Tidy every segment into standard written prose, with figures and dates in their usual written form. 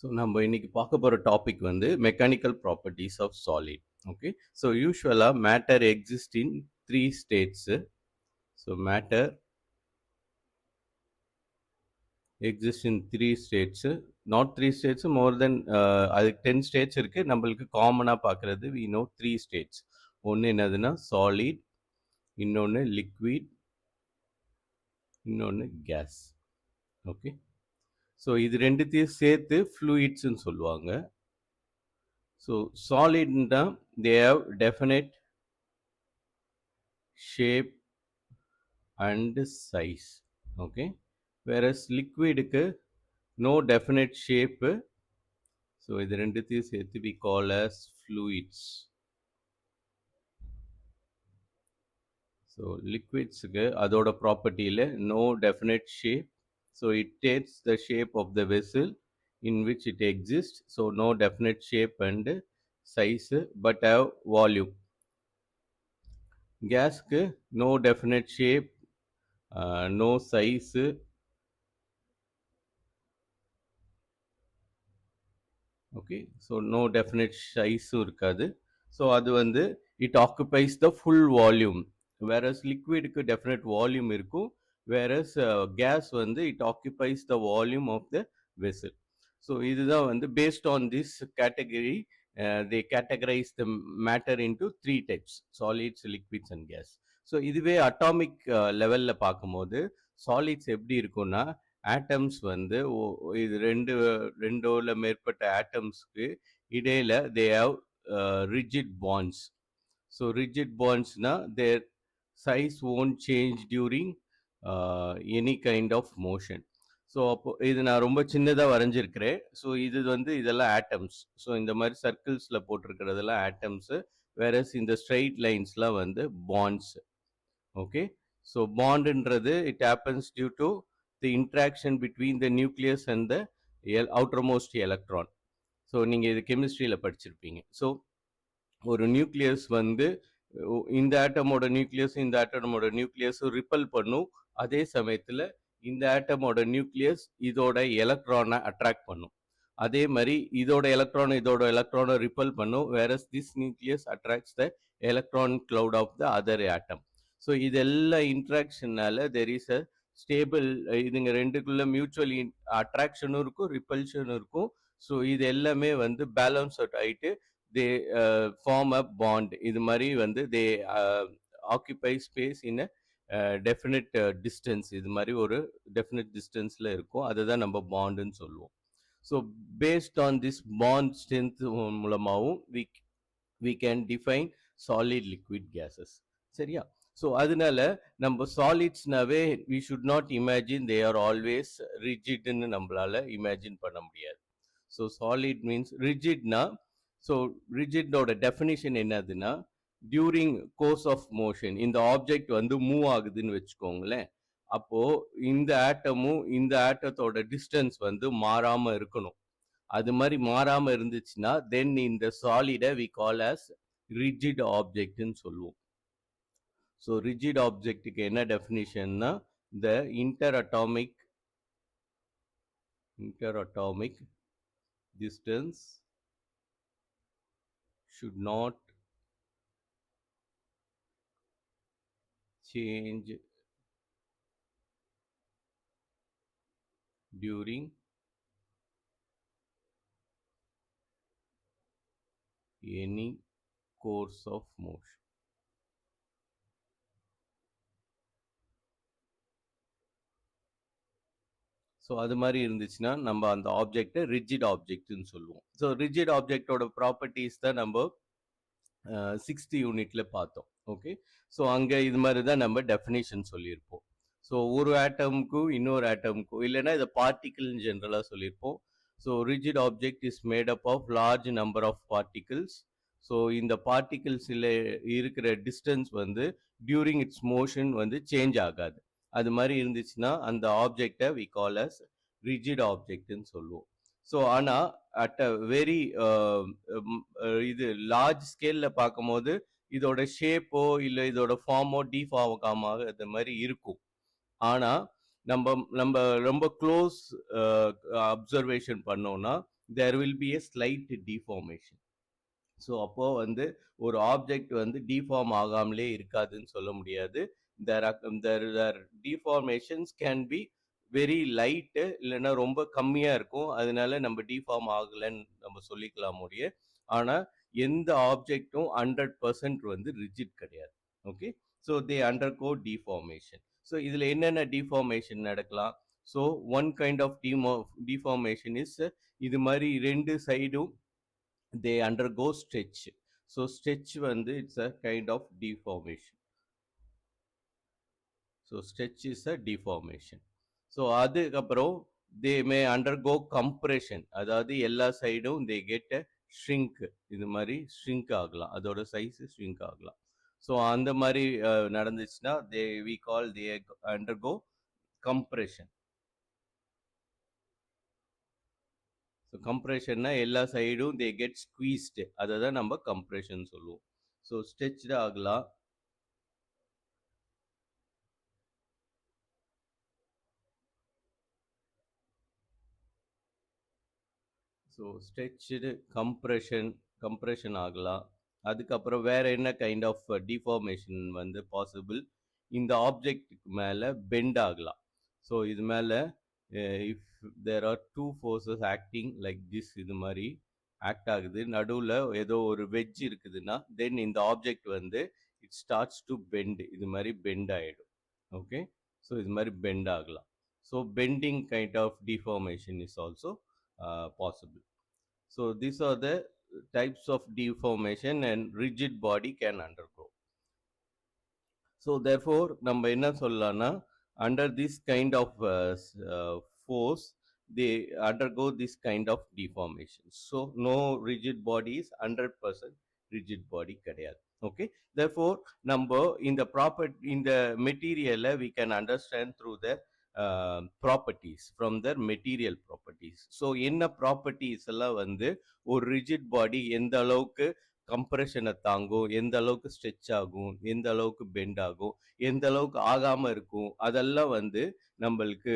So நம்ம இன்னைக்கு பார்க்க போகிற டாபிக் வந்து mechanical properties of solid. Okay, so யூஸ்வலாக matter exist in three states. So matter exist in three states, not three states, more than அதுக்கு 10 states இருக்குது. நம்மளுக்கு காமனாக பார்க்குறது வி நோ த்ரீ ஸ்டேட்ஸ். ஒன்று என்னதுன்னா சாலிட், இன்னொன்று லிக்விட், இன்னொன்று கேஸ். ஓகே, ஸோ இது ரெண்டுத்தையும் சேர்த்து ஃப்ளூயிட்ஸ்ன்னு சொல்லுவாங்க. ஸோ சாலிட்னா they have definite shape and size. Okay, whereas liquidக்கு no definite shape. So இது ரெண்டுத்தையும் சேர்த்து we call as fluids. So liquidsக்கு அதோட ப்ராப்பர்ட்டியில் no definite shape. So it takes the shape of the vessel in which it exists. So no definite shape and size but have volume. Gasக்கு no definite shape, no size, okay, so no definite size இருக்காது. So அது வந்து it occupies the full volume, whereas liquidக்கு definite volume இருக்கும், whereas gas வந்து it occupies the volume of the vessel. So இதுதான் வந்து based on this category, they categorize the matter into three types: solids, liquids and gas. So இதுவே atomic லெவலில் பார்க்கும்போது solids எப்படி இருக்கும்னா, atoms வந்து இது ரெண்டோ இல்லை மேற்பட்ட ஆட்டம்ஸ்க்கு இடையில they have rigid bonds. So rigid பாண்ட்ஸ்னா their size won't change during any kind of motion. So அப்போ இது நான் ரொம்ப சின்னதாக வரைஞ்சிருக்கிறேன். ஸோ இது வந்து இதெல்லாம் ஆட்டம்ஸ். ஸோ இந்த மாதிரி சர்க்கிள்ஸில் போட்டிருக்கிறதெல்லாம் ஆட்டம்ஸு, வேறஸ் இந்த ஸ்ட்ரைட் லைன்ஸ்லாம் வந்து பாண்ட்ஸ். ஓகே, ஸோ பாண்டுன்றது it happens due to the interaction between the nucleus and the outermost electron. So நீங்கள் இது கெமிஸ்ட்ரியில் படிச்சிருப்பீங்க. ஸோ ஒரு நியூக்ளியஸ் வந்து இந்த ஆட்டமோட நியூக்ளியஸ் இந்த ஆட்டமோட நியூக்ளியஸும் ரிப்பல் பண்ணும். அதே சமயத்தில் இந்த ஆட்டமோட நியூக்ளியஸ் இதோட எலக்ட்ரானை அட்ராக்ட் பண்ணும். அதே மாதிரி இதோட எலக்ட்ரானை ரிப்பல் பண்ணும், whereas this nucleus attracts the electron cloud of the other atom. So இதெல்லாம் இன்ட்ராக்ஷனால தெர் இஸ் அ ஸ்டேபிள், இதுங்க ரெண்டுக்குள்ள மியூச்சுவல் அட்ராக்ஷனும் இருக்கும், ரிப்பல்ஷனும் இருக்கும். ஸோ இது எல்லாமே வந்து பேலன்ஸ் அவுட் ஆகிட்டு தே ஃபார்ம் அ பாண்ட். இது மாதிரி வந்து they occupy space in a definite distance. இது மாதிரி ஒரு டெஃபினட் டிஸ்டன்ஸில் இருக்கும், அதுதான் நம்ம பாண்டுன்னு சொல்லுவோம். So based on this bond strength மூலமாகவும் we can define solid, liquid, gases. சரியா? ஸோ அதனால நம்ம சாலிட்ஸ்னாவே we should not imagine they are always rigidன்னு நம்மளால இமேஜின் பண்ண முடியாது. ஸோ சாலிட் மீன்ஸ் ரிஜிட்னா, ஸோ ரிஜிட்டோட டெஃபினிஷன் என்னதுன்னா, டியூரிங் கோர்ஸ் ஆஃப் மோஷன் இந்த ஆப்ஜெக்ட் வந்து மூவ் ஆகுதுன்னு வச்சுக்கோங்களேன், அப்போ இந்த ஆட்டமும் இந்த ஆட்டத்தோட டிஸ்டன்ஸ் வந்து மாறாம இருக்கணும். அது மாதிரி மாறாம இருந்துச்சுன்னா தென் இந்த சாலிடை வி கால் ஆஸ் ரிஜிட் ஆப்ஜெக்ட்னு சொல்லுவோம். ஸோ ரிஜிட் ஆப்ஜெக்ட்டுக்கு என்ன டெஃபினிஷன்னா, the interatomic distance should not change during any course of motion. So அது மாதிரி இருந்துச்சுன்னா நம்ம அந்த ஆப்ஜெக்டை ரிஜிட் ஆப்ஜெக்ட்னு சொல்லுவோம். ஸோ ரிஜிட் ஆப்ஜெக்டோட ப்ராப்பர்ட்டிஸ் தான் நம்ம 6th யூனிட்ல பார்த்தோம். ஓகே, ஸோ அங்கே இது மாதிரி தான் நம்ம டெஃபினேஷன் சொல்லியிருப்போம். ஸோ ஒரு ஆட்டமுக்கும் இன்னொரு ஆட்டமுக்கும், இல்லைன்னா இதை பார்ட்டிக்கிள்னு ஜென்ரலாக சொல்லியிருப்போம். So rigid object is made up of large number of particles. So இந்த பார்ட்டிகிள்ஸில் இருக்கிற டிஸ்டன்ஸ் வந்து டியூரிங் இட்ஸ் மோஷன் வந்து சேஞ்ச் ஆகாது. அது மாதிரி இருந்துச்சுன்னா அந்த ஆப்ஜெக்டை வி கால் அஸ் ரிஜிட் ஆப்ஜெக்ட்னு சொல்லுவோம். ஸோ ஆனால் அட் அ வெரி இது லார்ஜ் ஸ்கேலில் பார்க்கும்போது இதோட ஷேப்போ இல்லை இதோட ஃபார்மோ டிஃபார்ம் அது மாதிரி இருக்கும். ஆனால் நம்ம நம்ம ரொம்ப க்ளோஸ் அப்சர்வேஷன் பண்ணோம்னா there will be a slight deformation. So அப்போ வந்து ஒரு ஆப்ஜெக்ட் வந்து டிஃபார்ம் ஆகாமலே இருக்காதுன்னு சொல்ல முடியாது. தேர் டிஃபார்மேஷன்ஸ் கேன் பி வெரி லைட்டு, இல்லைன்னா ரொம்ப கம்மியா இருக்கும். அதனால நம்ம டிஃபார்ம் ஆகலைன்னு நம்ம சொல்லிக்கலாம் முடிய. ஆனா எந்த ஆப்ஜெக்டும் 100% வந்து ரிஜிட் கிடையாது. Okay, so they undergo deformation. So இதுல என்னென்ன டிஃபார்மேஷன் நடக்கலாம்? So one kind of deformation is, இது மாதிரி ரெண்டு சைடும் they undergo stretch. So stretch வந்து it's a kind of deformation. So stretch is a deformation. So அதுக்கப்புறம் they may undergo compression. அதாவது எல்லா சைடும் they get a shrink. இது மாதிரி shrink ஆகலாம், அதோட சைஸ் shrink ஆகலாம். ஸோ அந்த மாதிரி நடந்துச்சுன்னா we call they undergo compression. So கம்ப்ரெஷன்னா எல்லா சைடும் தே கெட் ஸ்குவீஸ்டு, அதை தான் நம்ம கம்ப்ரெஷன் சொல்லுவோம். ஸோ ஸ்ட்ரெச்டு ஆகலாம். ஸோ ஸ்ட்ரெச்டு கம்ப்ரெஷன் ஆகலாம். அதுக்கப்புறம் வேற என்ன கைண்ட் ஆஃப் டிஃபார்மேஷன் வந்து பாசிபிள்? இந்த ஆப்ஜெக்டுக்கு மேலே பெண்ட் ஆகலாம். ஸோ இது மேலே if there are two forces acting like this, இது மாதிரி ஆக்ட் ஆகுது, நடுவில் ஏதோ ஒரு வெஜ் இருக்குதுன்னா தென் இந்த ஆப்ஜெக்ட் வந்து இட் ஸ்டார்ட்ஸ் டு பெண்ட், இது மாதிரி பெண்ட் ஆகிடும். ஓகே, ஸோ இது மாதிரி பெண்ட் ஆகலாம். So bending kind of deformation is also possible. So these are the types of deformation and rigid body can undergo. So therefore நம்ம என்ன சொல்லலாம்னா, under this kind of force they undergo this kind of deformation. So no rigid body is 100% rigid body கிடையாது. Okay, therefore நம்ம இந்த மெட்டீரியலை we can understand through the properties, from their material properties. So என்ன properties எல்லாம் வந்து ஒரு rigid body எந்த அளவுக்கு கம்ப்ரெஷனை தாங்கும், எந்த அளவுக்கு ஸ்ட்ரெச் ஆகும், எந்த அளவுக்கு பெண்ட் ஆகும், எந்த அளவுக்கு ஆகாம இருக்கும், அதெல்லாம் வந்து நம்மளுக்கு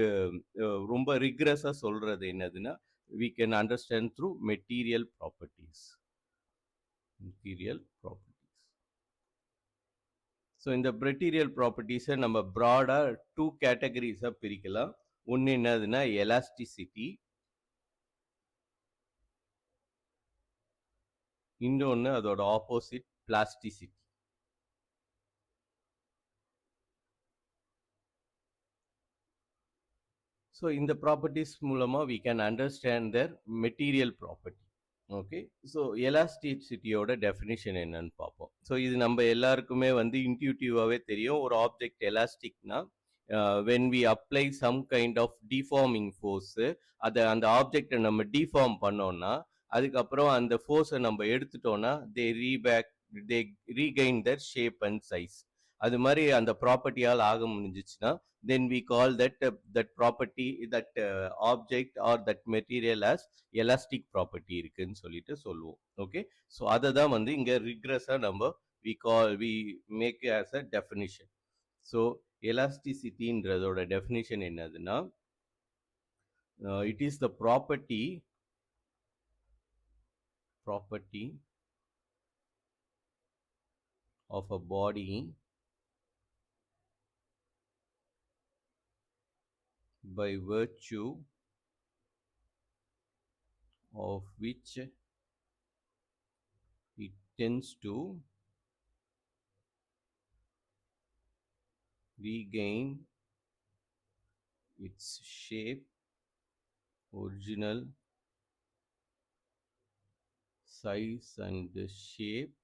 ரொம்ப ரிக்ரஸா சொல்றது என்னதுன்னா we can understand through material properties. So இந்த மெட்டீரியல் ப்ராப்பர்ட்டிஸை நம்ம ப்ராடாக 2 கேட்டகரிஸாக பிரிக்கலாம். ஒன்று என்னதுன்னா எலாஸ்டிசிட்டி, இன்னொன்று அதோட ஆப்போசிட் பிளாஸ்டிசிட்டி. ஸோ இந்த ப்ராப்பர்ட்டிஸ் மூலமாக we can understand their material property. Okay, so எலாஸ்டிசிட்டியோட டெஃபினிஷன் என்னன்னு பார்ப்போம். ஸோ இது நம்ம எல்லாருக்குமே வந்து இன்ட்யூட்டிவாகவே தெரியும். ஒரு ஆப்ஜெக்ட் எலாஸ்டிக்னா when we apply some kind of deforming force, அதை அந்த ஆப்ஜெக்டை நம்ம டிஃபார்ம் பண்ணோம்னா அதுக்கப்புறம் அந்த ஃபோர்ஸை நம்ம எடுத்துட்டோம்னா they regain their shape and size. அது மாதிரி அந்த ப்ராப்பர்ட்டியால் ஆக முடிஞ்சிச்சுன்னா then we call that property, that object or that material as elastic property இருக்குன்னு சொல்லிட்டு சொல்லுவோம். ஓகே, ஸோ அதை தான் வந்து இங்கே ரிக்ரஸாக நம்ம we make as a definition. So எலாஸ்டிசிட்டின்றதோட டெஃபினிஷன் என்னதுன்னா, it is the property of a body by virtue of which it tends to regain its shape, original size and shape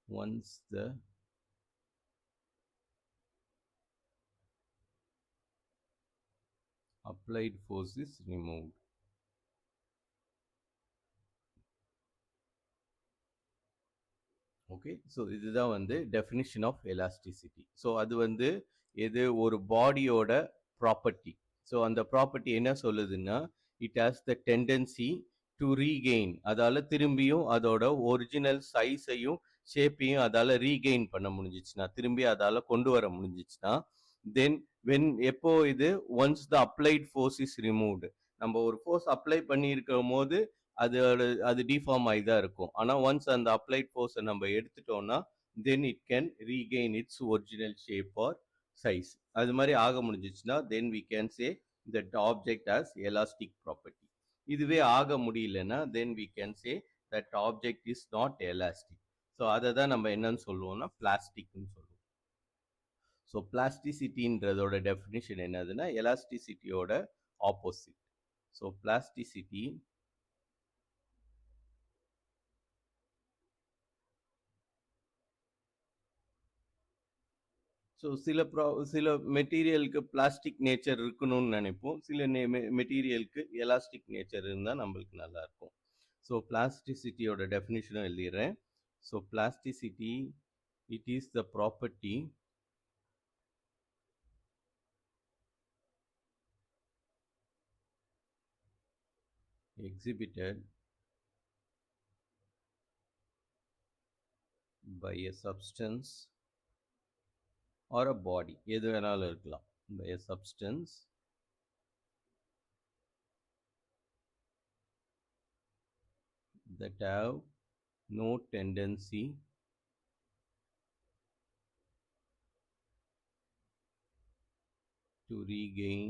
once the applied force is removed. Okay, so இதுதான் வந்து definition of elasticity. So அது வந்து எது ஒரு பாடியோட property. So அந்த property என்ன சொல்லுதுன்னா, it has the tendency to regain, அதால் திரும்பியும் அதோட ஒரிஜினல் சைஸையும் ஷேப்பையும் அதால் ரீகெயின் பண்ண முடிஞ்சிச்சுன்னா, திரும்பி அதால் கொண்டு வர முடிஞ்சிச்சுன்னா தென் when எப்போ இது once the applied force is removed. நம்ம ஒரு force apply பண்ணியிருக்கும் போது அது deform ஆகி தான் இருக்கும். ஆனா once அந்த applied force நம்ம எடுத்துட்டோம்னா then it can regain its original shape or size. அது மாதிரி ஆக முடிஞ்சிச்சுன்னா then we can say that object has elastic property. இதுவே ஆக முடியலன்னா then we can say that object is not elastic. So அதை தான் நம்ம என்னன்னு சொல்லுவோம்னா பிளாஸ்டிக்னு சொல்லுவோம். ஸோ பிளாஸ்டிசிட்டின்றதோட டெஃபினிஷன் என்னதுன்னா எலாஸ்டிசிட்டியோட ஆப்போசிட். ஸோ பிளாஸ்டிசிட்டி ஸோ சில மெட்டீரியலுக்கு பிளாஸ்டிக் நேச்சர் இருக்கணும்னு நினைப்போம், சில மெட்டீரியலுக்கு எலாஸ்டிக் நேச்சர் இருந்தால் நம்மளுக்கு நல்லா இருக்கும். ஸோ பிளாஸ்டிசிட்டியோட டெஃபினிஷனும் எழுதிடுறேன். So plasticity it is the property exhibited by a substance or a body, எது வேணாலும் இருக்கலாம், by a substance that have no tendency to regain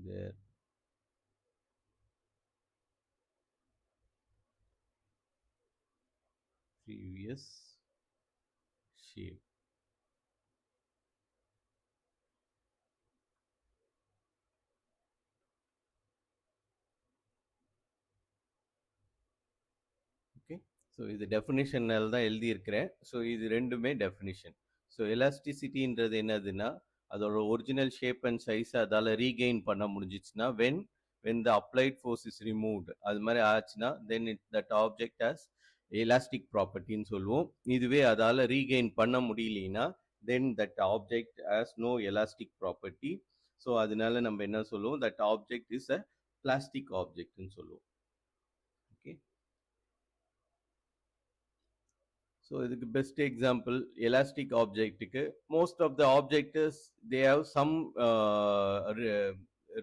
their previous shape. Okay, so இது டெஃபினிஷனால் தான் எழுதியிருக்கிறேன். ஸோ இது ரெண்டுமே டெஃபினிஷன். ஸோ எலாஸ்டிசிட்டின்றது என்னதுன்னா அதோட ஒரிஜினல் ஷேப் அண்ட் சைஸ் அதால் ரீகெயின் பண்ண முடிஞ்சிச்சுன்னா when the applied force is removed, அது மாதிரி ஆச்சுன்னா then that object has elastic propertyன்னு சொல்லுவோம். இதுவே அதால் ரீகெயின் பண்ண முடியலனா then that object has no elastic property. So அதனால நம்ம என்ன சொல்லுவோம், that object is a plastic objectன்னு சொல்லுவோம். ஓகே, ஸோ இதுக்கு பெஸ்ட் எக்ஸாம்பிள் எலாஸ்டிக் ஆப்ஜெக்ட்டுக்கு most of the objects they have some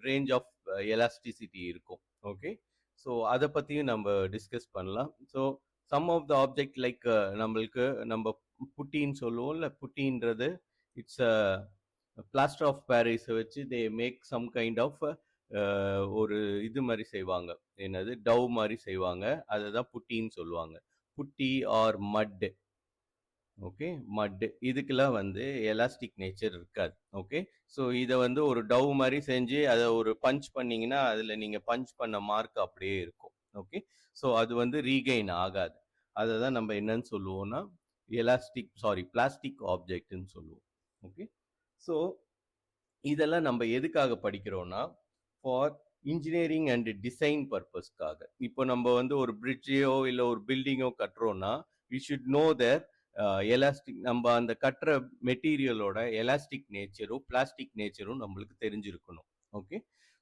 range of elasticity இருக்கும். ஓகே, ஸோ அதை பற்றியும் நம்ம டிஸ்கஸ் பண்ணலாம். So some of the object like நம்மளுக்கு நம்ம புட்டின்னு சொல்லுவோம். இல்லை புட்டின்றது இட்ஸ் பிளாஸ்டர் ஆஃப் பாரிஸை வச்சு they make some kind of ஒரு இது மாதிரி செய்வாங்க, என்னது டவ் மாதிரி செய்வாங்க, அதை தான் புட்டின்னு சொல்லுவாங்க. புட்டி ஆர் மட். ஓகே, மட் இதுக்கெல்லாம் வந்து எலாஸ்டிக் நேச்சர் இருக்காது. ஓகே, ஸோ இதை வந்து ஒரு டவ் மாதிரி செஞ்சு அதை ஒரு பஞ்ச் பண்ணீங்கன்னா அதில் நீங்கள் பஞ்ச் பண்ண மார்க் அப்படியே இருக்கும். ஓகே, ஸோ அது வந்து ரீகெயின் ஆகாது. அதை தான் நம்ம என்னன்னு சொல்லுவோம்னா பிளாஸ்டிக் ஆப்ஜெக்ட்னு சொல்லுவோம். ஓகே, ஸோ இதெல்லாம் நம்ம எதுக்காக படிக்கிறோம்னா ஃபார் இன்ஜினியரிங் அண்ட் டிசைன் பர்பஸ்க்காக. இப்போ நம்ம வந்து ஒரு பிரிட்ஜையோ இல்லை ஒரு பில்டிங்கோ கட்டுறோம்னா we should know their elastic, நம்ம அந்த கட்டுற மெட்டீரியலோட எலாஸ்டிக் நேச்சரும் பிளாஸ்டிக் நேச்சரும் நம்மளுக்கு தெரிஞ்சிருக்கணும். ஓகே,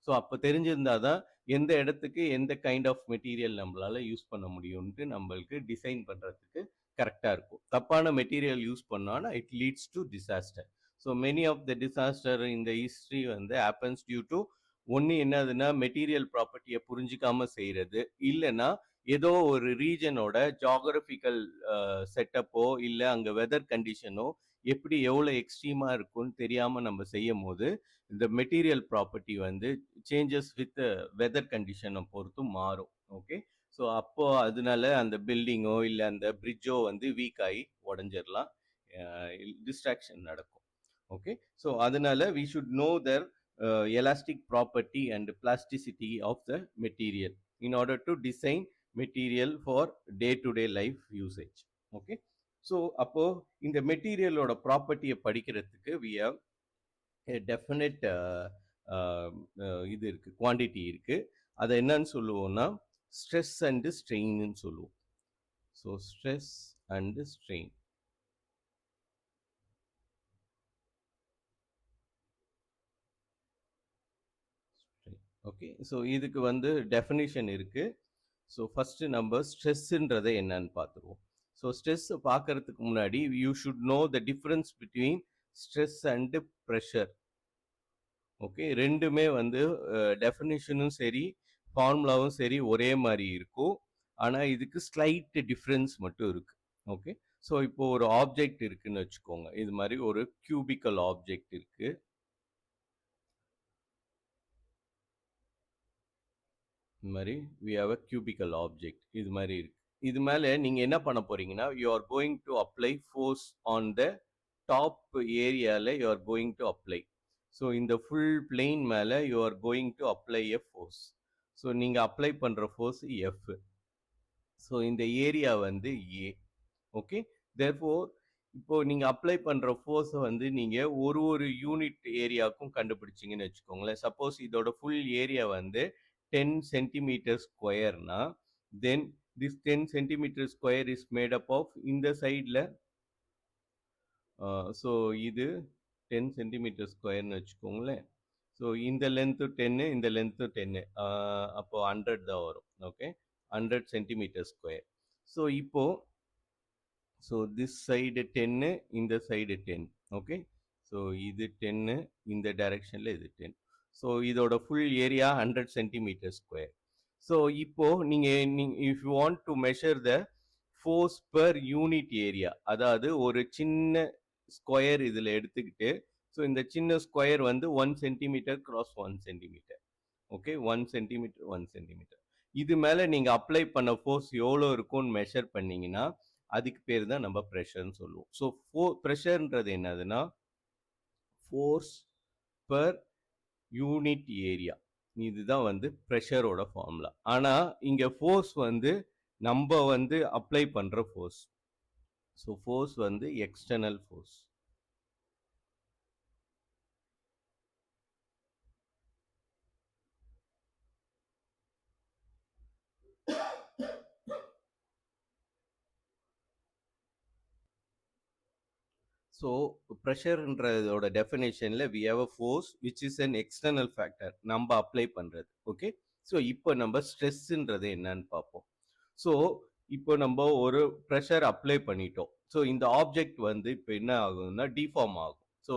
ஸோ அப்போ தெரிஞ்சிருந்தாதான் எந்த இடத்துக்கு எந்த கைண்ட் ஆஃப் மெட்டீரியல் நம்மளால யூஸ் பண்ண முடியும்ட்டு நம்மளுக்கு டிசைன் பண்ணுறதுக்கு கரெக்டாக இருக்கும். தப்பான மெட்டீரியல் யூஸ் பண்ணோன்னா it leads to disaster. So many of the disaster இந்த ஹிஸ்ட்ரி வந்து ஹேப்பன்ஸ் டியூ டு ஒன்று என்னதுன்னா மெட்டீரியல் ப்ராப்பர்ட்டியை புரிஞ்சிக்காம செய்கிறது, இல்லைன்னா ஏதோ ஒரு ரீஜனோட ஜாகிரபிக்கல் செட்டப்போ இல்லை அங்கே வெதர் கண்டிஷனோ எப்படி எவ்வளோ எக்ஸ்ட்ரீமாக இருக்கும்னு தெரியாமல் நம்ம செய்யும் போது இந்த மெட்டீரியல் ப்ராப்பர்ட்டி வந்து சேஞ்சஸ் வித் வெதர் கண்டிஷனை பொறுத்து மாறும். ஓகே, ஸோ அப்போ அதனால அந்த பில்டிங்கோ இல்லை அந்த பிரிட்ஜோ வந்து வீக் ஆகி உடஞ்சிடலாம், டிஸ்ட்ராக்ஷன் நடக்கும். ஓகே, ஸோ அதனால we should know their elastic property and plasticity of the material in order to design material for day to day life usage. Okay, so அப்போ இந்த மெட்டீரியலோட ப்ராப்பர்ட்டியை படிக்கிறதுக்கு we have a definite இது இருக்கு, quantity இருக்கு. அதை என்னன்னு சொல்லுவோம்னா ஸ்ட்ரெஸ் அண்ட் ஸ்ட்ரெயின்னு சொல்லுவோம். So stress and strain. Okay, so இதுக்கு வந்து டெஃபினிஷன் இருக்கு. ஸோ ஃபர்ஸ்ட் நம்ம ஸ்ட்ரெஸ்ன்றதை என்னன்னு பார்த்துருவோம். ஸோ ஸ்ட்ரெஸ் பார்க்கறதுக்கு முன்னாடி you should know the difference between stress and pressure. Okay, ரெண்டுமே வந்து டெஃபினிஷனும் சரி ஃபார்முலாவும் சரி ஒரே மாதிரி இருக்கும். ஆனால் இதுக்கு ஸ்லைட் டிஃப்ரென்ஸ் மட்டும் இருக்கு. ஓகே, ஸோ இப்போ ஒரு ஆப்ஜெக்ட் இருக்குன்னு வச்சுக்கோங்க. இது மாதிரி ஒரு கியூபிக்கல் ஆப்ஜெக்ட் இருக்கு. இந்த மாதிரி we have a cubical object. இது மாதிரி இருக்கு. இது மேலே நீங்கள் என்ன பண்ண போறீங்கன்னா you are going to apply force on the top ஏரியாவில் you are going to apply. So இந்த ஃபுல் பிளேன் மேலே you are going to apply a force. So நீங்கள் அப்ளை பண்ணுற ஃபோர்ஸ் F. ஸோ இந்த ஏரியா வந்து A. ஓகே, therefore இப்போ நீங்க apply பண்ற ஃபோர்ஸை வந்து நீங்க ஒரு யூனிட் ஏரியாவுக்கும் கண்டுபிடிச்சிங்கன்னு வச்சுக்கோங்களேன். சப்போஸ் இதோட ஃபுல் ஏரியா வந்து 10 சென்டிமீட்டர் ஸ்கொயர்னா then this 10 centimetre square is made up of இந்த சைடில். ஸோ இது 10 சென்டிமீட்டர் ஸ்கொயர்னு வச்சுக்கோங்களேன். ஸோ இந்த லென்த்து 10, இந்த லென்த்து 10, அப்போ 100 தான் வரும். Okay, 100 centimetre square. ஸோ இப்போ ஸோ திஸ் சைடு 10, இந்த சைடு 10. ஓகே, ஸோ இது 10, இந்த டைரக்ஷனில் இது 10. ஸோ இதோட full area 100 centimetre square. So இப்போ நீங்கள் if you want to measure the force per unit area, அதாவது ஒரு சின்ன ஸ்கொயர் இதில் எடுத்துக்கிட்டு, ஸோ இந்த சின்ன ஸ்கொயர் வந்து 1 centimetre cross 1 centimetre. Okay, 1 centimetre 1 centimetre. இது மேலே நீங்கள் அப்ளை பண்ண ஃபோர்ஸ் எவ்வளோ இருக்கும்னு மெஷர் பண்ணீங்கன்னா அதுக்கு பேர் தான் நம்ம ப்ரெஷர்னு சொல்லுவோம். ஸோ ப்ரெஷர்ன்றது என்னதுன்னா ஃபோர்ஸ் பர் யூனிட் ஏரியா. இதுதான் வந்து ப்ரெஷரோட ஃபார்முலா. ஆனால் இங்கே ஃபோர்ஸ் வந்து நம்ம வந்து அப்ளை பண்ணுற ஃபோர்ஸ். ஸோ ஃபோர்ஸ் வந்து எக்ஸ்டர்னல் ஃபோர்ஸ். ஸோ ப்ரெஷர்ன்றதோட டெஃபினேஷனில் we have a force which is an external factor, நம்ம அப்ளை பண்ணுறது. ஓகே, ஸோ இப்போ நம்ம ஸ்ட்ரெஸ்ன்றது என்னன்னு பார்ப்போம். ஸோ இப்போ நம்ம ஒரு ப்ரெஷர் அப்ளை பண்ணிட்டோம். ஸோ இந்த ஆப்ஜெக்ட் வந்து இப்போ என்ன ஆகுதுன்னா டிஃபார்ம் ஆகும். ஸோ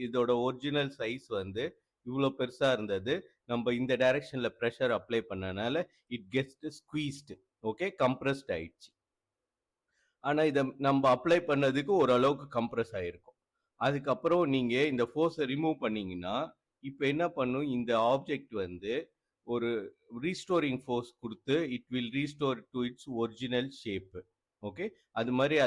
இதோட ஒரிஜினல் சைஸ் வந்து இவ்வளோ பெருசாக இருந்தது. நம்ம இந்த டைரக்ஷனில் ப்ரெஷர் அப்ளை பண்ணனால இட் கெட்ஸ் ஸ்குவீஸ்டு. ஓகே, கம்ப்ரஸ்ட் ஆயிடுச்சு. ஆனால் இதை நம்ம அப்ளை பண்ணதுக்கு ஓரளவுக்கு கம்ப்ரஸ் ஆகிருக்கும். அதுக்கப்புறம் நீங்கள் இந்த ஃபோர்ஸை ரிமூவ் பண்ணீங்கன்னா இப்போ என்ன பண்ணும், இந்த ஆப்ஜெக்ட் வந்து ஒரு ரீஸ்டோரிங் ஃபோர்ஸ் கொடுத்து it will restore to its original shape. Okay, அது மாதிரி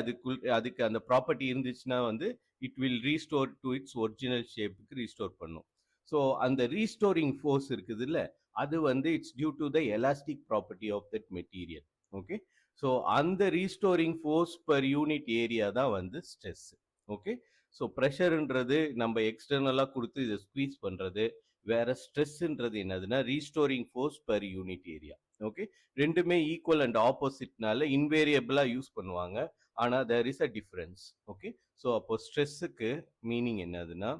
அதுக்கு அந்த ப்ராப்பர்ட்டி இருந்துச்சுன்னா வந்து it will restore to its original ஷேப்புக்கு ரீஸ்டோர் பண்ணும். ஸோ அந்த ரீஸ்டோரிங் ஃபோர்ஸ் இருக்குது இல்லை, அது வந்து it's due to the elastic property of that material. Okay, so அந்த restoring force per unit area தான் வந்து ஸ்ட்ரெஸ். ஓகே, ஸோ ப்ரெஷர்ன்றது நம்ம எக்ஸ்டர்னலாக கொடுத்து இதை ஸ்குவீஸ் பண்ணுறது, வேற ஸ்ட்ரெஸ்ன்றது என்னதுன்னா restoring force per unit area. Okay, ரெண்டுமே ஈக்குவல் அண்ட் ஆப்போசிட்னால இன்வேரியபிளாக யூஸ் பண்ணுவாங்க. ஆனால் there is a difference. Okay, so அப்போ ஸ்ட்ரெஸ்ஸுக்கு மீனிங் என்னதுன்னா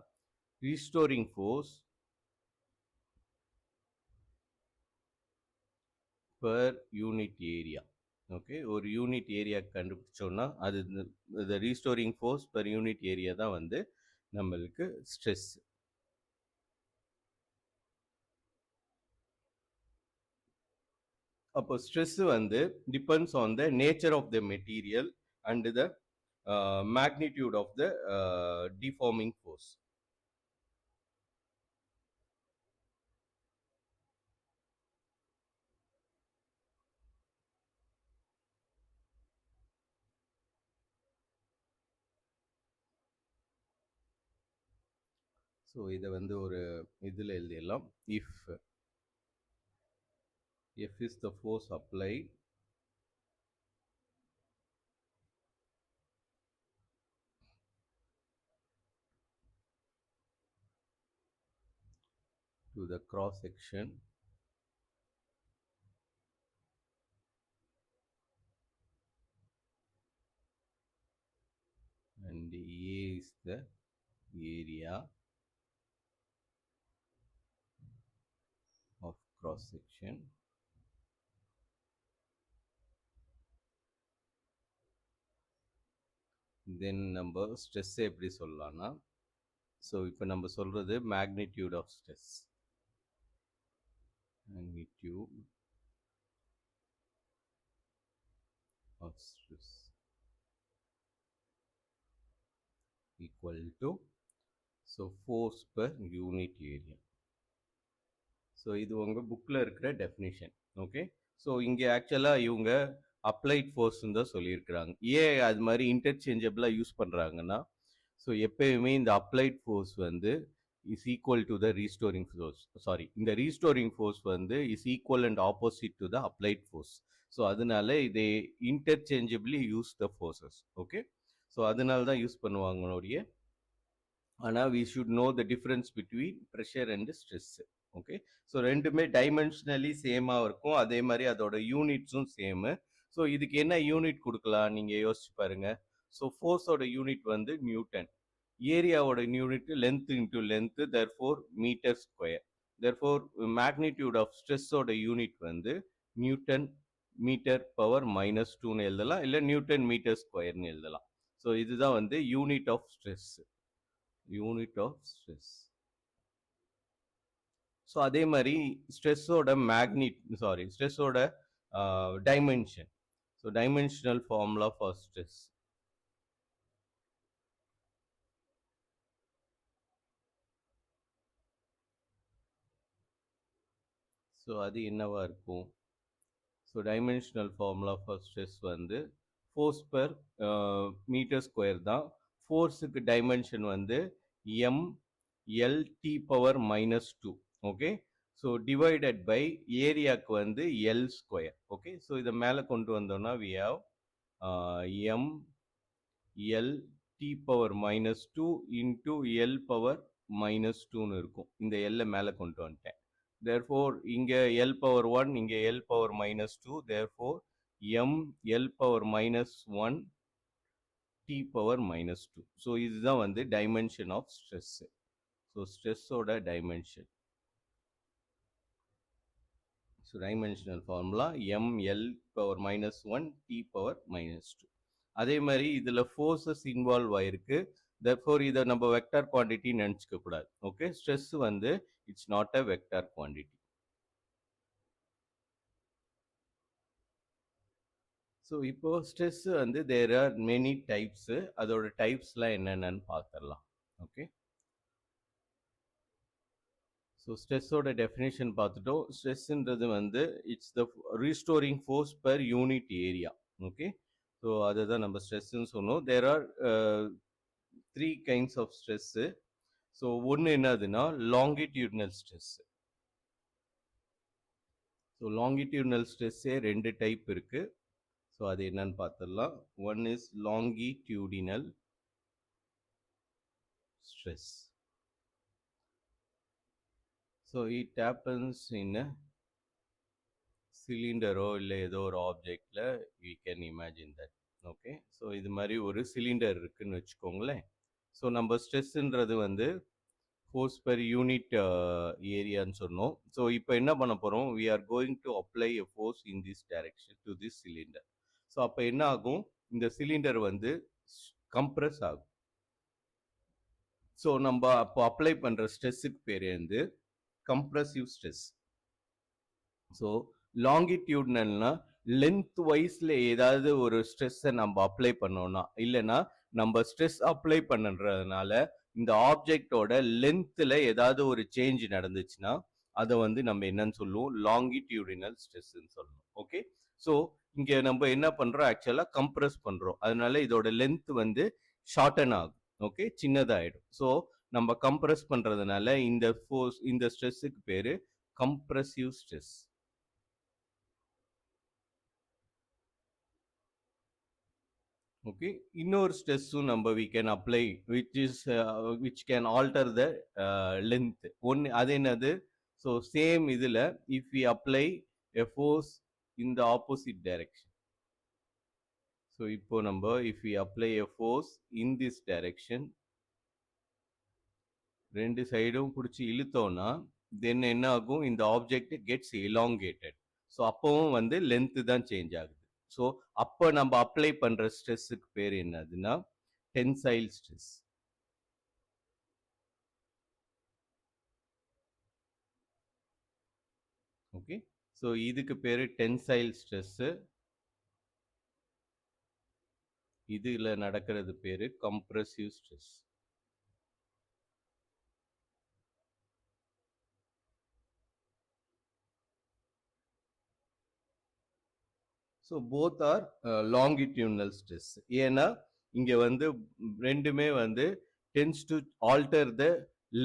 restoring force per unit area. Okay, ஒரு யூனிட் ஏரியா கண்டுபிடிச்சோம்னா அது இந்த restoring force per unit area தான் வந்து நம்மளுக்கு ஸ்ட்ரெஸ். அப்போ ஸ்ட்ரெஸ் வந்து depends on the nature of the material and the magnitude of the deforming force. So இதை வந்து ஒரு இதில் எழுதிடலாம். If F is the force applied to the cross section and A is the area of cross section, then நம்ம stress எப்படி சொல்லலாம்னா, so இப்போ நம்ம சொல்றது magnitude of stress. Magnitude of stress equal to force per unit area. So இது உங்கள் புக்கில் இருக்கிற டெஃபினிஷன். ஓகே, ஸோ இங்கே ஆக்சுவலாக இவங்க அப்ளைட் ஃபோர்ஸ்ன்னு தான் சொல்லியிருக்கிறாங்க. ஏன் அது மாதிரி இன்டர்சேஞ்சபிளாக யூஸ் பண்ணுறாங்கன்னா, ஸோ எப்பயுமே இந்த அப்ளைட் ஃபோர்ஸ் வந்து is equal to the restoring force. Sorry, இந்த ரீஸ்டோரிங் ஃபோர்ஸ் வந்து is equal and opposite to the applied force. So அதனால இதை interchangeably use the forces. Okay, so அதனால தான் யூஸ் பண்ணுவாங்களுடைய. ஆனால் we should know the difference between pressure and stress. Okay, so ரெண்டுமே dimensionally சேமாக இருக்கும், அதே மாதிரி அதோட யூனிட்ஸும் சேமு. ஸோ இதுக்கு என்ன யூனிட் கொடுக்கலாம் நீங்கள் யோசிச்சு பாருங்க. ஸோ ஃபோர்ஸோட யூனிட் வந்து நியூட்டன், ஏரியாவோட unit length into length, therefore metre square. Therefore magnitude of ஸ்ட்ரெஸ்ஸோட யூனிட் வந்து நியூட்டன் மீட்டர் பவர் -2ன்னு எழுதலாம், இல்லை நியூட்டன் மீட்டர் ஸ்கொயர்னு எழுதலாம். ஸோ இதுதான் வந்து unit of stress. Unit of stress. So அதே மாதிரி ஸ்ட்ரெஸ்ஸோட ஸ்ட்ரெஸ்ஸோட dimension. So dimensional formula for stress. So அது என்னவா இருக்கும்? So dimensional formula for stress வந்து ஃபோர்ஸ் பெர் மீட்டர் ஸ்கொயர் தான். ஃபோர்ஸுக்கு டைமென்ஷன் வந்து mLT power -2. Okay, so divided by ஏரியாவுக்கு வந்து எல் ஸ்கொயர். ஓகே, ஸோ இதை மேலே கொண்டு வந்தோம்னா we have mLT power -2 into L power -2ன்னு இருக்கும். இந்த எல்லை மேலே கொண்டு வந்துட்டேன். therefore இங்கே எல் பவர் 1, இங்கே L power -2, therefore mL power -1 T power -2. So இதுதான் வந்து டைமென்ஷன் ஆஃப் ஸ்ட்ரெஸ். ஸோ ஸ்ட்ரெஸ்ஸோட dimension. So dimensional formula mL power -1 T power -2. அதே மாதிரி இதில் ஃபோர்ஸஸ் இன்வால்வ் ஆயிருக்கு. therefore இதை நம்ம வெக்டார் குவான்டிட்டி நினச்சிக்க கூடாது. ஓகே, ஸ்ட்ரெஸ் வந்து it's not a vector quantity. So இப்போ ஸ்ட்ரெஸ் வந்து தேர் ஆர் மெனி டைப்ஸு. அதோட டைப்ஸ்லாம் என்னென்னு பார்த்துடலாம். ஓகே, ஸோ ஸ்ட்ரெஸ்ஸோட டெஃபினேஷன் பார்த்துட்டோம். ஸ்ட்ரெஸ்ன்றது வந்து it's the restoring force per unit area. Okay, so அதை தான் நம்ம ஸ்ட்ரெஸ்ன்னு சொன்னோம். There are 3 kinds of stress. So ஒன்று என்னதுன்னா லாங்கிடியூட்னல் ஸ்ட்ரெஸ். ஸோ லாங்கிடியூட்னல் ஸ்ட்ரெஸ்ஸே 2 டைப் இருக்குது. ஸோ அது என்னன்னு பார்த்துடலாம். One is longitudinal stress. So it happens in a சிலிண்டரோ இல்லை ஏதோ ஒரு ஆப்ஜெக்டில் we can imagine that. Okay, so இது மாதிரி ஒரு சிலிண்டர் இருக்குன்னு வச்சுக்கோங்களேன். ஸோ நம்ம ஸ்ட்ரெஸ்ஸுன்றது வந்து ஃபோர்ஸ் பெர் யூனிட் ஏரியான்னு சொன்னோம். ஸோ இப்போ என்ன பண்ண போகிறோம்? We are going to apply a force in this direction to this cylinder. So அப்போ என்ன ஆகும்? இந்த சிலிண்டர் வந்து கம்ப்ரஸ் ஆகும். ஸோ நம்ம அப்போ அப்ளை பண்ணுற ஸ்ட்ரெஸ்ஸுக்கு பேர் வந்து கம்ப்ரசிவ் ஸ்ட்ரெஸ். ஸோ லாங்கிடியூட்னல்னா லென்த் வைஸில் ஏதாவது ஒரு ஸ்ட்ரெஸ்ஸை நம்ம அப்ளை பண்ணோம்னா, இல்லைன்னா நம்ம ஸ்ட்ரெஸ் அப்ளை பண்ணுறதுனால இந்த ஆப்ஜெக்டோட லென்த்தில் ஏதாவது ஒரு சேஞ்ச் நடந்துச்சுன்னா அதை வந்து நம்ம என்னன்னு சொல்லுவோம்? லாங்கிடியூடினல் ஸ்ட்ரெஸ்ன்னு சொல்லணும். ஓகே, ஸோ இங்கே நம்ம என்ன பண்ணுறோம்? ஆக்சுவலாக கம்ப்ரஸ் பண்ணுறோம், அதனால இதோட லென்த் வந்து ஷார்டன் ஆகும். ஓகே, சின்னதாகிடும். ஸோ நம்ம கம்ப்ரஸ் பண்ணுறதுனால இந்த ஃபோர்ஸ், இந்த ஸ்ட்ரெஸ்ஸுக்கு பேர் கம்ப்ரசிவ் ஸ்ட்ரெஸ். ஓகே, இன்னொரு ஸ்ட்ரெஸ்ஸும் நம்ம we can apply which can alter the length. ஒன்று அது என்னது? ஸோ சேம் இதில் if we apply a force in the opposite direction. So இப்போ நம்ம if we apply a force in this direction, ரெண்டு சைடும் பிடிச்சி இழுத்தோம்னா தென் என்ன ஆகும்? இந்த ஆப்ஜெக்ட் கெட்ஸ் elongated. ஸோ அப்போவும் வந்து லென்த்து தான் சேஞ்ச் ஆகுது. ஸோ அப்போ நம்ம அப்ளை பண்ணுற ஸ்ட்ரெஸ்ஸுக்கு பேர் என்னதுன்னா tensile stress. Okay, so இதுக்கு பேரு tensile stress. இதுல நடக்கிறது பேரு compressive stress. So both are longitudinal stress. ஏன்னா இங்க வந்து ரெண்டுமே வந்து tends to alter the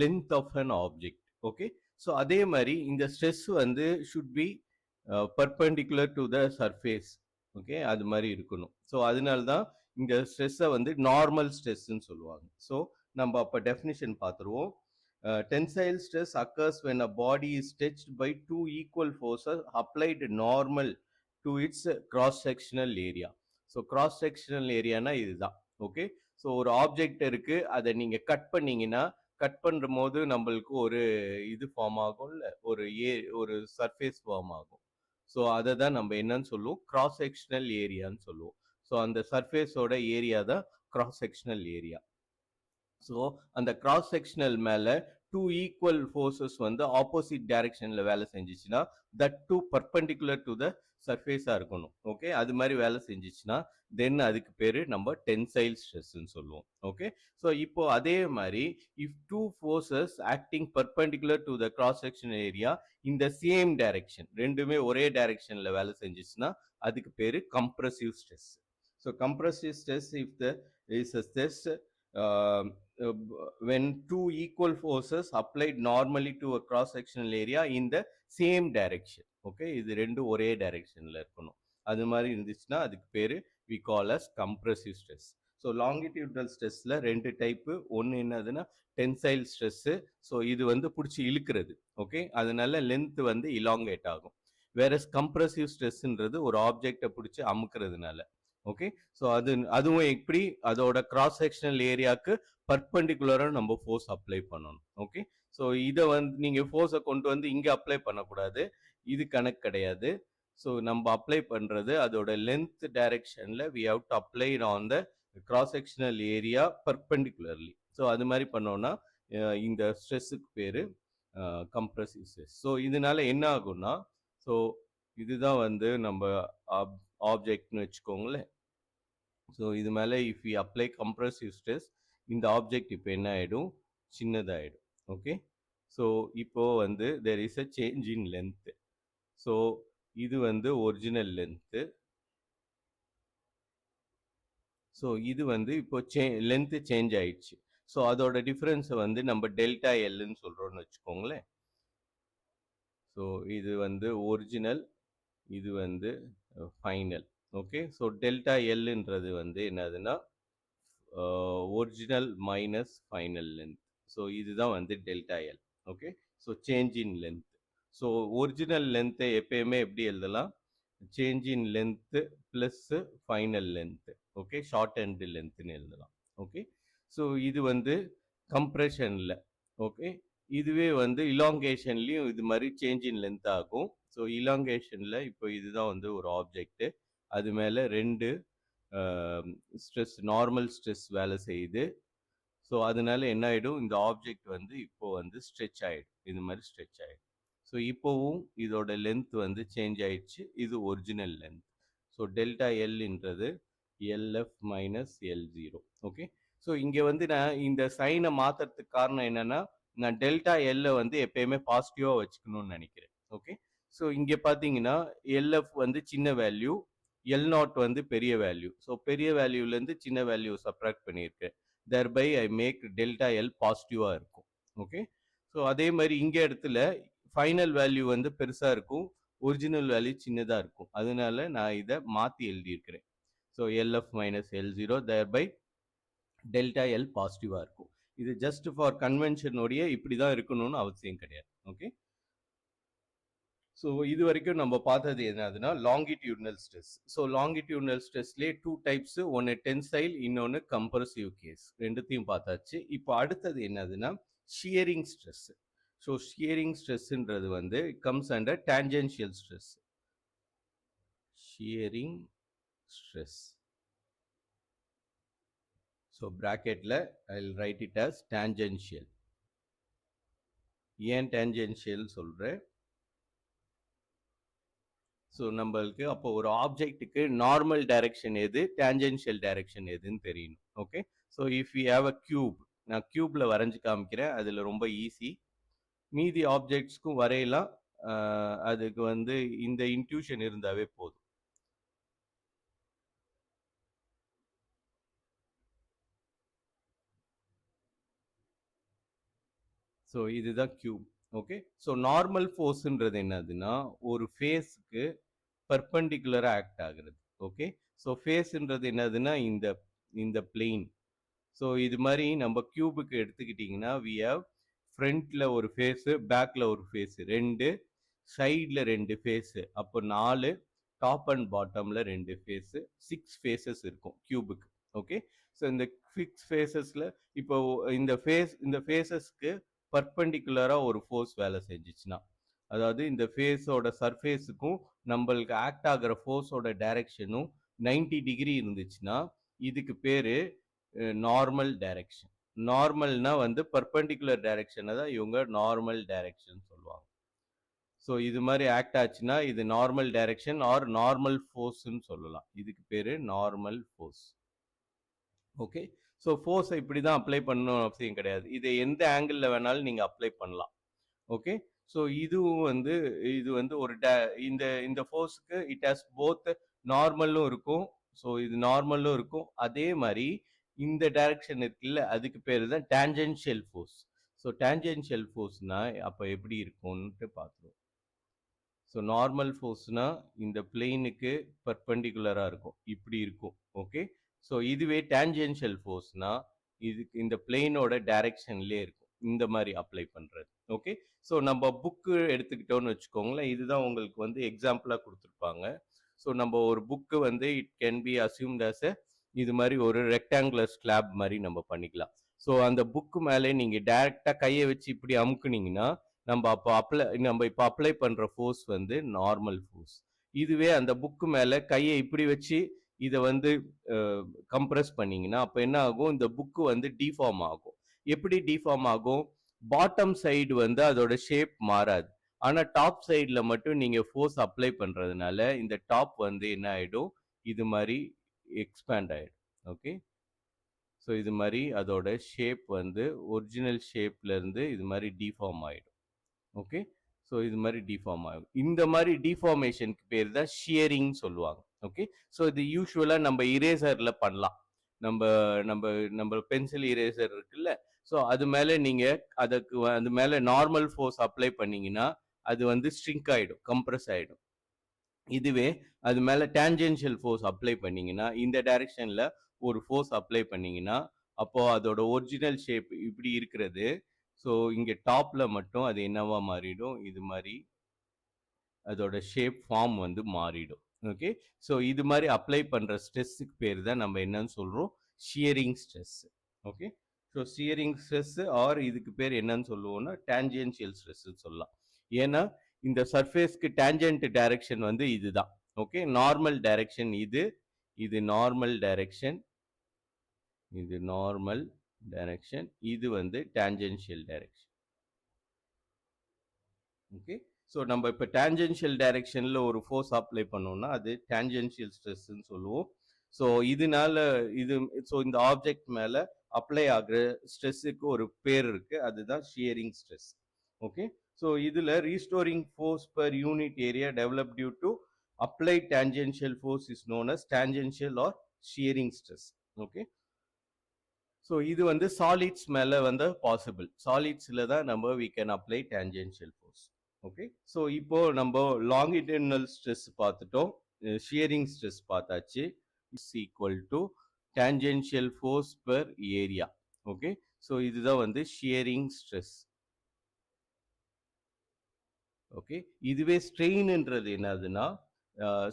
length of an object. Okay, so அதே மாதிரி இந்த stress வந்து should be perpendicular to the surface. Okay, அது மாதிரி இருக்கணும். ஸோ அதனால தான் இந்த ஸ்ட்ரெஸ்ஸை வந்து நார்மல் ஸ்ட்ரெஸ்ன்னு சொல்லுவாங்க. ஸோ நம்ம அப்போ டெஃபினிஷன் பார்த்துருவோம். Tensile stress occurs when a body is stretched by two equal forces applied normal to its cross sectional area. So cross sectional ஏரியானா இதுதான். ஓகே, ஸோ ஒரு ஆப்ஜெக்ட் இருக்கு, அதை நீங்க கட் பண்ணீங்கன்னா கட் பண்ற போது நம்மளுக்கு ஒரு இது ஃபார்ம் ஆகும்ல, ஒரு சர்ஃபேஸ் ஃபார்ம் ஆகும். ஸோ அதை தான் நம்ம என்னன்னு சொல்லுவோம், கிராஸ் செக்ஷனல் ஏரியான்னு சொல்லுவோம். ஸோ அந்த சர்ஃபேஸோட ஏரியா தான் கிராஸ் செக்ஷனல் ஏரியா. ஸோ அந்த கிராஸ் செக்ஷனல் மேல டூ ஈக்குவல் ஃபோர்ஸஸ் வந்து ஆப்போசிட் டைரக்ஷன்ல வேலை செஞ்சிச்சுன்னா that two perpendicular to the சர்ஃபேஸா இருக்கணும். ஓகே, அது மாதிரி வேலை செஞ்சிச்சுன்னா தென் அதுக்கு பேரு நம்ம டென்சைல் ஸ்ட்ரெஸ்ன்னு சொல்லுவோம். ஓகே, ஸோ இப்போ அதே மாதிரி if two forces acting perpendicular to the cross section area in the same direction, ரெண்டுமே ஒரே டைரக்ஷன்ல வேலை செஞ்சிச்சுன்னா அதுக்கு பேரு compressive stress. So compressive stress if the is a stress when two equal forces applied normally to a cross sectional area in the same direction. Okay, இது ரெண்டு ஒரே டைரக்ஷன்ல இருக்கணும். அது மாதிரி இருந்துச்சுன்னா அதுக்கு பேரு we call as compressive stress. So longitudinal ஸ்ட்ரெஸ்ல ரெண்டு டைப்பு. ஒன்று என்னதுன்னா டென்சைல் ஸ்ட்ரெஸ். ஸோ இது வந்து பிடிச்சி இழுக்கிறது. ஓகே, அதனால லென்த் வந்து இலாங்கேட் ஆகும். வேற கம்ப்ரசிவ் ஸ்ட்ரெஸ்ன்றது ஒரு ஆப்ஜெக்டை பிடிச்சி அமுக்கிறதுனால. ஓகே, ஸோ அதுவும் எப்படி அதோட கிராஸ் செக்ஷனல் ஏரியாவுக்கு பர்பெண்டிகுலராக நம்ம ஃபோர்ஸ் அப்ளை பண்ணணும். ஓகே, ஸோ இதை வந்து நீங்கள் ஃபோர்ஸை கொண்டு வந்து இங்கே அப்ளை பண்ணக்கூடாது, இது கணக்கு கிடையாது. ஸோ நம்ம அப்ளை பண்ணுறது அதோட லென்த் டைரக்ஷனில் we have to apply on the cross sectional area perpendicularly. So அது மாதிரி பண்ணோம்னா இந்த ஸ்ட்ரெஸ்ஸுக்கு பேர் கம்ப்ரசிவ் ஸ்ட்ரெஸ். ஸோ இதனால என்ன ஆகும்னா, ஸோ இதுதான் வந்து நம்ம ஆப்ஜெக்ட்னு வச்சுக்கோங்களேன். ஸோ இது மேலே if you apply compressive stress, இந்த ஆப்ஜெக்ட் இப்போ என்ன ஆகிடும், சின்னதாகிடும். ஓகே, ஸோ இப்போ வந்து there is a change in length. So இது வந்து ஒரிஜினல் லென்த்து. ஸோ இது வந்து இப்போ லென்த்து சேஞ்ச் ஆயிடுச்சு. ஸோ அதோட டிஃப்ரென்ஸை வந்து நம்ம டெல்டா எல்லுன்னு சொல்கிறோன்னு வச்சுக்கோங்களேன். ஸோ இது வந்து ஒரிஜினல், இது வந்து ஃபைனல். ஓகே, ஸோ டெல்டா எல்ன்றது வந்து என்னதுன்னா original minus final length. So இதுதான் வந்து delta L. Okay, so change in length. So original லென்த்தை எப்பயுமே எப்படி எழுதலாம், change in length plus final length. Okay, short and லென்த்னு எழுதலாம். ஓகே, ஸோ இது வந்து கம்ப்ரெஷனில். ஓகே, இதுவே வந்து இலாங்கேஷன்லையும் இது மாதிரி சேஞ்ச் இன் லென்த் ஆகும். ஸோ இலாங்கேஷனில் இப்போ இதுதான் வந்து ஒரு ஆப்ஜெக்ட், அது மேலே ரெண்டு ஸ்ட்ரெஸ், நார்மல் ஸ்ட்ரெஸ் வேலை செய்யுது. ஸோ அதனால என்ன ஆகிடும், இந்த ஆப்ஜெக்ட் வந்து இப்போ வந்து ஸ்ட்ரெச் ஆகிடும், இது மாதிரி ஸ்ட்ரெச் ஆகிடும். ஸோ இப்போவும் இதோட லென்த் வந்து சேஞ்ச் ஆயிடுச்சு, இது ஒரிஜினல் லென்த். ஸோ டெல்டா எல்ன்றது எல்எஃப் மைனஸ் எல்0. ஓகே, ஸோ இங்கே வந்து நான் இந்த சைனை மாற்றுறதுக்கு காரணம் என்னன்னா, நான் டெல்டா எல்லை வந்து எப்பயுமே பாசிட்டிவாக வச்சுக்கணும்னு நினைக்கிறேன். ஓகே, ஸோ இங்கே பார்த்தீங்கன்னா எல்எஃப் வந்து சின்ன வேல்யூ, எல்0 வந்து பெரிய வேல்யூ. ஸோ பெரிய வேல்யூலேருந்து சின்ன வேல்யூ சப்ராக்ட் பண்ணியிருக்கேன். thereby I make delta L பாசிட்டிவாக இருக்கும். ஓகே, ஸோ அதே மாதிரி இங்கே இடத்துல ஃபைனல் வேல்யூ வந்து பெருசாக இருக்கும், ஒரிஜினல் வேல்யூ சின்னதாக இருக்கும். அதனால நான் இதை மாற்றி எழுதியிருக்கிறேன். ஸோ எல்எஃப் மைனஸ் எல்0 thereby டெல்டா எல் பாசிட்டிவாக இருக்கும். இது ஜஸ்ட் ஃபார் கன்வென்ஷனுடைய இப்படி தான் இருக்கணும்னு அவசியம் கிடையாது. ஓகே, ஸோ இது வரைக்கும் நம்ம பார்த்தது என்னதுன்னா லாங்கிடியூட்னல் ஸ்ட்ரெஸ். ஸோ லாங்கிடியூட்னல் ஸ்ட்ரெஸ்லேயே டூ டைப்ஸ், ஒன்று டென்சைல், இன்னொன்று கம்ப்ரசிவ் கேஸ், ரெண்டுத்தையும் பார்த்தாச்சு. இப்போ அடுத்தது என்னதுன்னா ஷியரிங் ஸ்ட்ரெஸ். ஸோ ஷியரிங் ஸ்ட்ரெஸ்ன்றது வந்து comes under tangential stress. Shearing stress. So ப்ராக்கெட்டில் I'll write it as tangential. ஏன் tangential சொல்கிறேன்? ஸோ நம்மளுக்கு அப்போ ஒரு ஆப்ஜெக்ட்டுக்கு நார்மல் டைரக்ஷன் எது, டேஞ்சென்ஷியல் டைரக்ஷன் எதுன்னு தெரியணும். Okay, so if you have a cube, நான் கியூப்ல வரைஞ்சு காமிக்கிறேன், அதில் ரொம்ப ஈஸி. மீதி ஆப்ஜெக்ட்ஸ்க்கும் வரையலாம். அதுக்கு வந்து இந்த இன்ட்யூஷன் இருந்தாவே போதும். ஸோ இதுதான் கியூப். ஓகே, ஸோ நார்மல் ஃபோர்ஸ்ன்றது என்னதுன்னா ஒரு ஃபேஸ்க்கு பர்பண்டிகுலரா ஆக்ட் ஆகுறது. ஓகே, ஸோ ஃபேஸ்ன்றது என்னதுன்னா இந்த இந்த பிளேன். ஸோ இது மாதிரி நம்ம கியூபுக்கு எடுத்துக்கிட்டிங்கன்னா வி ஹவ் ஃப்ரண்ட்ல ஒரு ஃபேஸு, பேக்ல ஒரு ஃபேஸு, 2 சைடில் 2 ஃபேஸு, அப்போ 4, டாப் அண்ட் பாட்டமில் 2 ஃபேஸு, 6 ஃபேஸஸ் இருக்கும் கியூபுக்கு. ஓகே, ஸோ இந்த 6 ஃபேஸஸில் இப்போ இந்த ஃபேஸஸ்க்கு பர்பண்டிகுலராக ஒரு ஃபோர்ஸ் வேலை செஞ்சிச்சுன்னா, அதாவது இந்த ஃபேஸோட சர்ஃபேஸுக்கும் நம்மளுக்கு ஆக்ட் ஆகிற ஃபோர்ஸோட டைரக்ஷனும் 90 டிகிரி இருந்துச்சுன்னா இதுக்கு பேர் நார்மல் டைரக்ஷன். நார்மல்னா வந்து பர்பண்டிகுலர் டைரக்ஷனை தான் இவங்க நார்மல் டைரக்ஷன் சொல்லுவாங்க. ஸோ இது மாதிரி ஆக்ட் ஆச்சுன்னா இது நார்மல் டைரக்ஷன் ஆர் நார்மல் ஃபோர்ஸ்ன்னு சொல்லலாம். இதுக்கு பேர் நார்மல் ஃபோர்ஸ். ஓகே, ஸோ ஃபோர்ஸை இப்படி தான் அப்ளை பண்ணணும் அவசியம் கிடையாது. இதை எந்த ஆங்கிளில் வேணாலும் நீங்கள் அப்ளை பண்ணலாம். ஓகே, ஸோ இதுவும் வந்து இது வந்து ஒரு இந்த இந்த ஃபோர்ஸுக்கு இட் ஹாஸ் போத் நார்மலும் இருக்கும், ஸோ இது நார்மலும் இருக்கும். அதே மாதிரி இந்த டைரக்ஷன் இருக்குல்ல, அதுக்கு பேர் தான் டேஞ்சென்ஷியல் ஃபோர்ஸ். ஸோ டேஞ்சென்ஷியல் ஃபோர்ஸ்னா அப்போ எப்படி இருக்கும்னுட்டு பார்த்துருவோம். ஸோ நார்மல் ஃபோர்ஸ்னா இந்த பிளெயினுக்கு பர்பண்டிகுலராக இருக்கும், இப்படி இருக்கும். ஓகே, ஸோ இதுவே டேஞ்சென்ஷியல் ஃபோர்ஸ்னா இதுக்கு இந்த பிளெயினோட டைரக்ஷன்லேயே இருக்கும், இந்த மாதிரி அப்ளை பண்ணுறது. ஓகே, ஸோ நம்ம புக்கு எடுத்துக்கிட்டோன்னு வச்சுக்கோங்களேன், இதுதான் உங்களுக்கு வந்து எக்ஸாம்பிளாக கொடுத்துருப்பாங்க. ஸோ நம்ம ஒரு புக்கு வந்து it can be assumed as இது மாதிரி ஒரு ரெக்டாங்குலர் ஸ்லாப் மாதிரி நம்ம பண்ணிக்கலாம். ஸோ அந்த புக்கு மேலே நீங்கள் டைரெக்டாக கையை வச்சு இப்படி அமுக்குனீங்கன்னா நம்ம இப்போ அப்ளை பண்ணுற ஃபோர்ஸ் வந்து நார்மல் ஃபோர்ஸ். இதுவே அந்த புக்கு மேலே கையை இப்படி வச்சு இதை வந்து கம்ப்ரெஸ் பண்ணீங்கன்னா அப்போ என்ன ஆகும், இந்த புக்கு வந்து டிஃபார்ம் ஆகும். எப்படி டிஃபார்ம் ஆகும், பாட்டம் சைடு வந்து அதோட ஷேப் மாறாது, ஆனா டாப் சைடில் மட்டும் நீங்க ஃபோர்ஸ் அப்ளை பண்றதுனால இந்த டாப் வந்து என்ன ஆயிடும், இது மாதிரி எக்ஸ்பேண்ட் ஆயிடும். ஓகே, ஸோ இது மாதிரி அதோட ஷேப் வந்து ஒரிஜினல் ஷேப்ல இருந்து இது மாதிரி டிஃபார்ம் ஆயிடும். ஓகே, ஸோ இது மாதிரி டிஃபார்ம் ஆகும். இந்த மாதிரி டிஃபார்மேஷனுக்கு பேர் தான் ஷியரிங் சொல்லுவாங்க. ஓகே, ஸோ இது யூஸ்வலாக நம்ம இரேசர்ல பண்ணலாம். நம்ம நம்ம நம்ம பென்சில் இரேசர் இருக்குல்ல, ஸோ அது மேலே நீங்கள் அது மேலே நார்மல் ஃபோர்ஸ் அப்ளை பண்ணீங்கன்னா அது வந்து ஸ்ட்ரிங்க் ஆகிடும், கம்ப்ரெஸ் ஆகிடும். இதுவே அது மேலே டேஞ்சென்ஷியல் ஃபோர்ஸ் அப்ளை பண்ணீங்கன்னா இந்த டைரக்ஷனில் ஒரு ஃபோர்ஸ் அப்ளை பண்ணீங்கன்னா அப்போ அதோட ஒரிஜினல் ஷேப் இப்படி இருக்கிறது, ஸோ இங்கே டாப்ல மட்டும் அது என்னவா மாறிடும், இது மாதிரி அதோட ஷேப் ஃபார்ம் வந்து மாறிடும். ஓகே, ஸோ இது மாதிரி அப்ளை பண்ணுற ஸ்ட்ரெஸ்ஸுக்கு பேர் தான் நம்ம என்னன்னு சொல்கிறோம், shearing stress. Okay, so shearing stress R இதுக்கு பேர் என்னன்னு சொல்லுவோம்னா டேஞ்சென்ஷியல் ஸ்ட்ரெஸ்ன்னு சொல்லலாம். ஏன்னா இந்த சர்ஃபேஸ்க்கு டேஞ்சென்ட் டைரக்ஷன் வந்து இதுதான். ஓகே, நார்மல் டைரக்ஷன் இது, இது நார்மல் டைரக்ஷன், இது நார்மல் டைரக்ஷன், இது வந்து டேஞ்சென்ஷியல் டைரக்ஷன். ஓகே, ஸோ நம்ம இப்போ டேஞ்சென்ஷியல் டைரக்ஷனில் ஒரு ஃபோர்ஸ் அப்ளை பண்ணோம்னா அது டேஞ்சென்ஷியல் ஸ்ட்ரெஸ்ன்னு சொல்லுவோம். ஸோ இதனால ஸோ இந்த ஆப்ஜெக்ட் மேலே அப்ளை ஆகிற ஸ்ட்ரெஸ்ஸுக்கு ஒரு பேர் இருக்கு, அதுதான் ஷியரிங் ஸ்ட்ரெஸ். ஓகே, ஸோ இதில் ரீஸ்டோரிங் ஃபோர்ஸ் பர் யூனிட் ஏரியா develop due to applied tangential force is known as tangential or shearing stress. Okay, so இது வந்து சாலிட்ஸ் மேலே வந்து பாசிபிள், சாலிட்ஸில் தான் நம்ம we can apply tangential force. Okay, so இப்போ நம்ம லாங்கிடர்னல் ஸ்ட்ரெஸ் பார்த்துட்டோம், ஷியரிங் ஸ்ட்ரெஸ் பார்த்தாச்சு. Is equal to tangential force per area. Okay, so இதுதான் வந்து ஷியரிங் ஸ்ட்ரெஸ். ஓகே, இதுவே ஸ்ட்ரெயின்ன்றது என்னதுன்னா,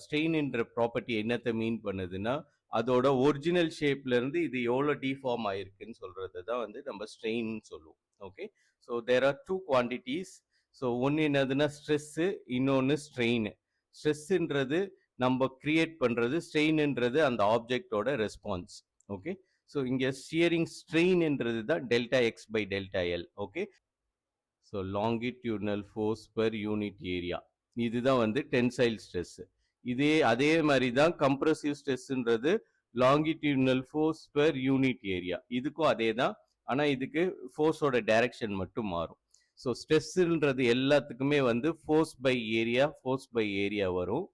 ஸ்ட்ரெயின்ன்ற ப்ராப்பர்ட்டி என்னத்தை மீன் பண்ணுதுன்னா அதோட ஒரிஜினல் ஷேப்ல இருந்து இது எவ்வளோ டிஃபார்ம் ஆயிருக்குன்னு சொல்றது தான் வந்து நம்ம ஸ்ட்ரெயின் சொல்லுவோம். Okay, so there are two quantities. So ஒன்று என்னதுன்னா ஸ்ட்ரெஸ்ஸு, இன்னொன்று ஸ்ட்ரெயின். ஸ்ட்ரெஸ்ஸுன்றது நம்ம கிரியேட் பண்ணுறது, ஸ்ட்ரெயின்ன்றது அந்த ஆப்ஜெக்டோட ரெஸ்பான்ஸ். ஓகே, ஸோ இங்க shearing strain என்றது தான் delta x by delta L. Okay. So longitudinal force per unit area. இதுதான் வந்து டென்சைல் ஸ்ட்ரெஸ். அதே மாதிரி தான் compressive ஸ்ட்ரெஸ்ன்றது longitudinal force per unit area. இதுக்கும் அதே தான். ஆனா இதுக்கு ஃபோர்ஸோட டைரக்ஷன் மட்டும் மாறும். ஸோ ஸ்ட்ரெஸ்ன்றது எல்லாத்துக்குமே வந்து ஃபோர்ஸ் பை ஏரியா வரும்.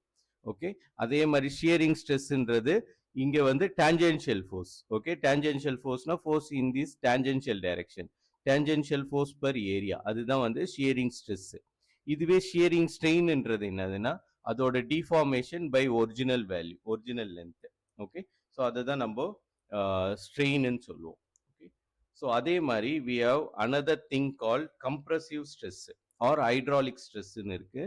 ஓகே. அதே மாதிரி ஷியரிங் ஸ்ட்ரெஸ்ன்றது இங்க வந்து டான்ஜென்ஷியல் ஃபோர்ஸ். ஓகே. டான்ஜென்ஷியல் ஃபோர்ஸ்னா force in this tangential direction. Tangential force per area, அதுதான் வந்து ஷியரிங் ஸ்ட்ரெஸ். இதுவே ஷியரிங் ஸ்ட்ரெயின்ன்றது என்னதுன்னா அதோட deformation by original value, original length. Okay. So அதுதான் நம்ம ஸ்ட்ரெயின்னு சொல்லுவோம். ஓகே. ஸோ அதே மாதிரி we have another thing called compressive stress or hydraulic stressன்னு இருக்கு.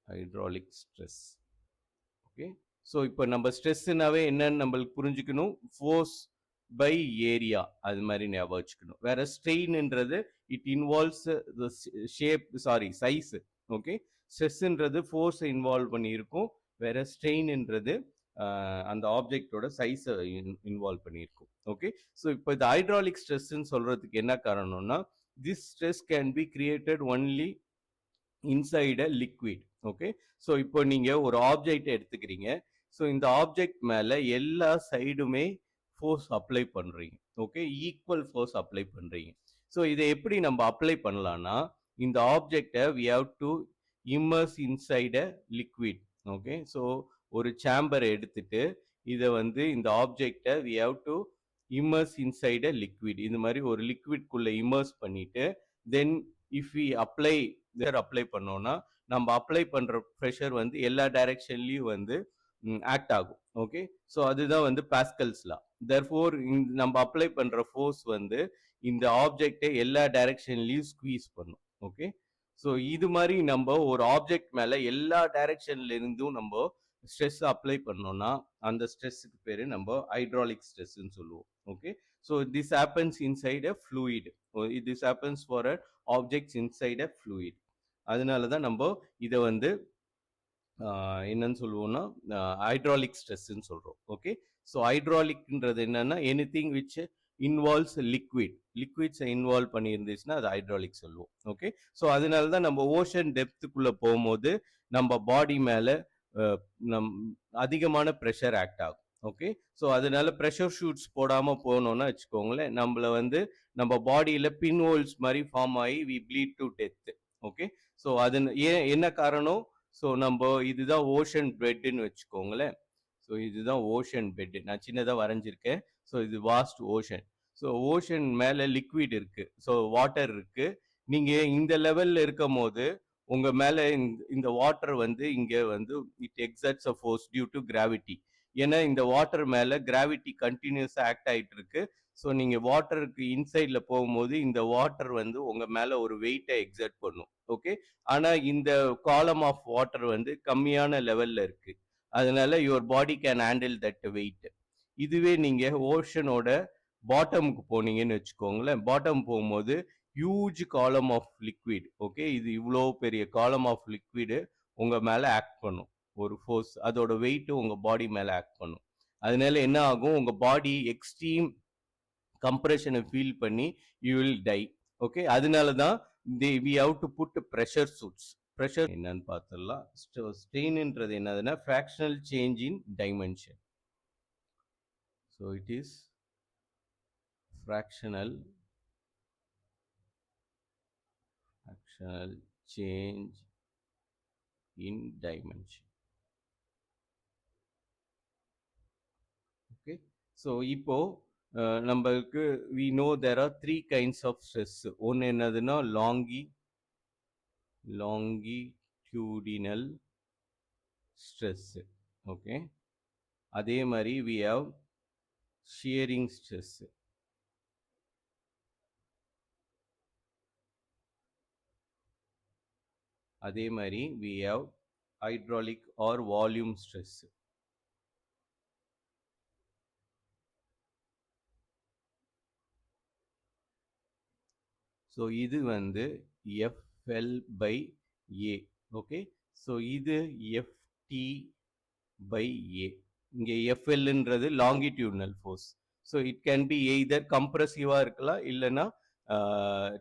hydraulic stress. ஓகே. ஸோ இப்போ நம்ம ஸ்ட்ரெஸ்னாவே என்னன்னு நம்மளுக்கு புரிஞ்சுக்கணும், ஃபோர்ஸ் பை ஏரியா, அது மாதிரி ஞாபகம் வச்சுக்கணும். வேற ஸ்ட்ரெயின்ன்றது it involves the shape, sorry size. Okay. ஸ்ட்ரெஸ்ன்றது ஃபோர்ஸ் இன்வால்வ் பண்ணி இருக்கும், வேற ஸ்ட்ரெயின்ன்றது அந்த ஆப்ஜெக்டோட சைஸை இன்வால்வ் பண்ணியிருக்கும். ஓகே. ஸோ இப்போ இது ஹைட்ராலிக் ஸ்ட்ரெஸ்ன்னு சொல்றதுக்கு என்ன காரணம்னா, this stress can be created only inside a liquid. Okay. So இப்போ நீங்க ஒரு ஆப்ஜெக்ட் எடுத்துக்கிறீங்க. ஸோ இந்த ஆப்ஜெக்ட் மேல எல்லா சைடுமே ஃபோர்ஸ் அப்ளை பண்றீங்க. ஓகே. ஈக்குவல் ஃபோர்ஸ் அப்ளை பண்றீங்க. ஸோ இதை எப்படி நம்ம அப்ளை பண்ணலாம்னா, இந்த ஆப்ஜெக்டை we have to immerse inside a liquid. Okay. So ஒரு சேம்பரை எடுத்துட்டு இதை வந்து இந்த ஆப்ஜெக்டை we have to immerse inside a liquid. இந்த மாதிரி ஒரு லிக்விட்குள்ள இம்மர்ஸ் பண்ணிட்டு தென் இஃப் வி அப்ளை பண்ணோம்னா நம்ம அப்ளை பண்ற ப்ரெஷர் வந்து எல்லா டைரக்ஷன்லயும் வந்து ஆக்ட் ஆகும். ஓகே. ஸோ அதுதான் வந்து பாஸ்கல்ஸ் லா. therefore நம்ம அப்ளை பண்ற ஃபோர்ஸ் வந்து இந்த ஆப்ஜெக்டை எல்லா டைரக்ஷன்லயும் ஸ்குவீஸ் பண்ணும். ஓகே. ஸோ இது மாதிரி நம்ம ஒரு ஆப்ஜெக்ட் மேல எல்லா டைரக்ஷன்ல இருந்தும் நம்ம ஸ்ட்ரெஸ் அப்ளை பண்ணோம்னா அந்த ஸ்ட்ரெஸ்ஸுக்கு பேரு நம்ம ஹைட்ராலிக் ஸ்ட்ரெஸ்ன்னு சொல்லுவோம். Okay. So this happens inside a fluid. This happens for a objects inside a fluid. அதனால தான் நம்ம இதை வந்து என்னன்னு சொல்லுவோம்னா ஹைட்ராலிக் ஸ்ட்ரெஸ்ன்னு சொல்றோம். ஓகே. ஸோ ஹைட்ராலிக்ன்றது என்னன்னா எனிதிங் விச் இன்வால்வ்ஸ் லிக்விட்ஸை இன்வால்வ் பண்ணியிருந்துச்சுன்னா அது ஹைட்ராலிக் சொல்லுவோம். ஓகே. ஸோ அதனால தான் நம்ம ஓஷன் டெப்த்துக்குள்ள போகும்போது நம்ம பாடி மேல நம் அதிகமான ப்ரெஷர் ஆக்ட் ஆகும். ஓகே. ஸோ அதனால ப்ரெஷர் ஷூட்ஸ் போடாம போனோம்னா வச்சுக்கோங்களேன், நம்மள வந்து நம்ம பாடியில பின் ஹோல்ஸ் மாதிரி ஃபார்ம் ஆகி we bleed to death. Okay. So அது என்ன காரணம்? ஸோ நம்ம இதுதான் ஓஷன் பெட்னு வச்சுக்கோங்களேன். ஸோ இதுதான் ஓஷன் பெட், நான் சின்னதாக வரைஞ்சிருக்கேன். ஸோ இது வாஸ்ட் ஓஷன். ஸோ ஓஷன் மேலே லிக்விட் இருக்கு, ஸோ வாட்டர் இருக்கு. நீங்க இந்த லெவல்ல இருக்கும் போது உங்க மேல இந்த வாட்டர் வந்து இங்க வந்து it exerts a force due to gravity. ஏன்னா இந்த வாட்டர் மேல கிராவிட்டி கண்டினியூஸா ஆக்ட் ஆயிட்டு இருக்கு. ஸோ நீங்க வாட்டருக்கு இன்சைட்ல போகும்போது இந்த வாட்டர் வந்து உங்க மேல ஒரு வெயிட்டை எக்ஸர்ட் பண்ணும். ஓகே. ஆனா இந்த காலம் ஆஃப் வாட்டர் வந்து கம்மியான லெவல்ல இருக்கு, அதனால your body can handle that weight. இதுவே நீங்க ஓஷனோட பாட்டமுக்கு போனீங்கன்னு வச்சுக்கோங்களேன், பாட்டம் போகும்போது ஹியூஜ் காலம் ஆஃப் லிக்விட். ஓகே. இது இவ்வளோ பெரிய காலம் ஆஃப் லிக்விடு உங்க மேல ஆக்ட் பண்ணும் ஒரு ஃபோர்ஸ், அதோட வெயிட் உங்க பாடி மேல ஆக்ட் பண்ணும். அதனால என்ன ஆகும், உங்க பாடி எக்ஸ்ட்ரீம் கம்ப்ரெஷனை ஃபீல் பண்ணி யூ வில் டை. ஓகே. அதனால தான் we have to put pressure suits. Pressure என்னன்னு பார்த்துடலாம். ஸ்ட்ரெயின்ன்றது என்னதுன்னா fractional change in dimension. So it is fractional change in dimension. Okay. So இப்போ நம்மளுக்கு we know there are three kinds of stress. ஒன்று என்னதுன்னா longitudinal stress. Okay. அதே மாதிரி we have shearing stress. அதே மாதிரி we have hydraulic or volume stress. So இது வந்து FL by A. Okay. So இது FT by A. இங்க FLன்றது longitudinal force. So it can be either compressive-ஆ இருக்கலாம் இல்லைன்னா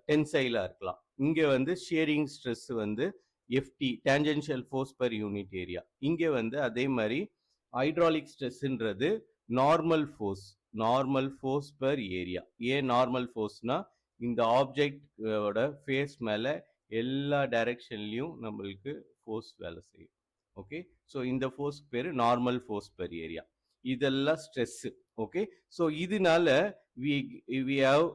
டென்சைலா இருக்கலாம். இங்க வந்து ஷியரிங் ஸ்ட்ரெஸ் வந்து FT tangential force per unit area. இங்க வந்து அதே மாதிரி ஹைட்ராலிக் ஸ்ட்ரெஸ்ன்றது நார்மல் ஃபோர்ஸ் per area. ஏன் நார்மல் ஃபோர்ஸ்னா இந்த ஆப்ஜெக்டோட ஃபேஸ் மேல எல்லா டைரக்ஷன்லயும் நம்மளுக்கு ஃபோர்ஸ் வேலை செய்யும். ஓகே, ஸோ இந்த ஃபோர்ஸ் பேரு நார்மல் ஃபோர்ஸ் பெர் ஏரியா. இதெல்லாம் ஸ்ட்ரெஸ். ஓகே, ஸோ இதனால வி ஹவ்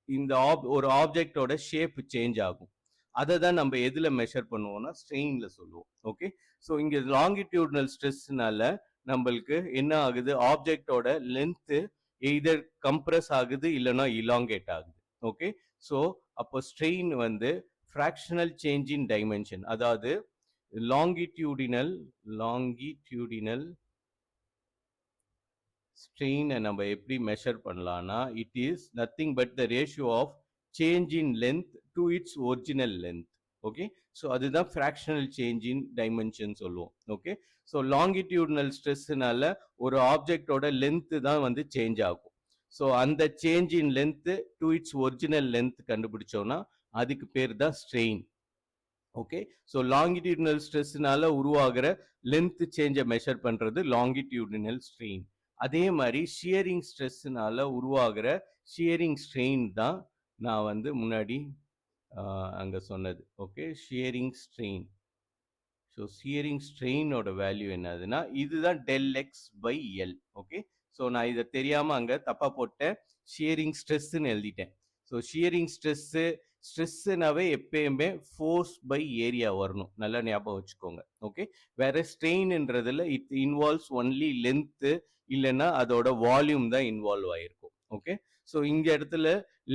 இந்த ஒரு ஆப்ஜெக்டோட ஷேப் சேஞ்ச் ஆகும். அதை தான் நம்ம எதுல மெஷர் பண்ணுவோம்னா ஸ்ட்ரெயின்ல சொல்லுவோம். ஓகே, ஸோ இங்க லாங்கிடியூட்னல் ஸ்ட்ரெஸ்னால நம்மளுக்கு என்ன ஆகுது, ஆப்ஜெக்டோட லென்த் எய்தர் கம்ப்ரஸ் ஆகுது இல்லைன்னா இலாங்கேட் ஆகுது. ஓகே, ஸோ அப்போ ஸ்ட்ரெயின் வந்து ஃப்ராக்ஷனல் சேஞ்ச் இன் டைமென்ஷன், அதாவது longitudinal strain நம்ம எப்படி மெஷர் பண்ணலாம்னா it is nothing but the ratio of change in length to its original length. Okay, so அதுதான் ஃப்ராக்ஷனல் சேஞ்ச் இன் டைமென்ஷன் சொல்லுவோம். Okay, so longitudinal ஸ்ட்ரெஸ்னால ஒரு ஆப்ஜெக்டோட லென்த் தான் வந்து சேஞ்ச் ஆகும். ஸோ அந்த change in length to its original length கண்டுபிடிச்சோம்னா அதுக்கு பேர் தான் ஸ்ட்ரெயின். ஓகே, ஸோ லாங்கிடியூடினல் ஸ்ட்ரெஸ்னால உருவாகிற லென்த் சேஞ்சை மெஷர் பண்றது லாங்கிடியூடினல் ஸ்ட்ரெயின். அதே மாதிரி ஷியரிங் ஸ்ட்ரெஸ்னால உருவாகிற ஷியரிங் ஸ்ட்ரெயின் தான் நான் வந்து முன்னாடி அங்க சொன்னது. Okay, shearing strain. So shearing ஸ்ட்ரெயினோட வேல்யூ என்னதுன்னா இதுதான் del X by L. Okay, so நான் இதை தெரியாம அங்க தப்பா போட்டேன், ஷியரிங் ஸ்ட்ரெஸ்ன்னு எழுதிட்டேன். ஸோ ஷியரிங் ஸ்ட்ரெஸ்னாவே எப்பயுமே ஃபோர்ஸ் பை ஏரியா வரணும், நல்லா ஞாபகம் வச்சுக்கோங்க. ஓகே, வேற ஸ்ட்ரெயின்ன்றதுல இட் இன்வால்வ்ஸ் ஒன்லி லென்த் இல்லைன்னா அதோட வால்யூம் தான் இன்வால்வ் ஆயிருக்கும். ஓகே, ஸோ இங்க இடத்துல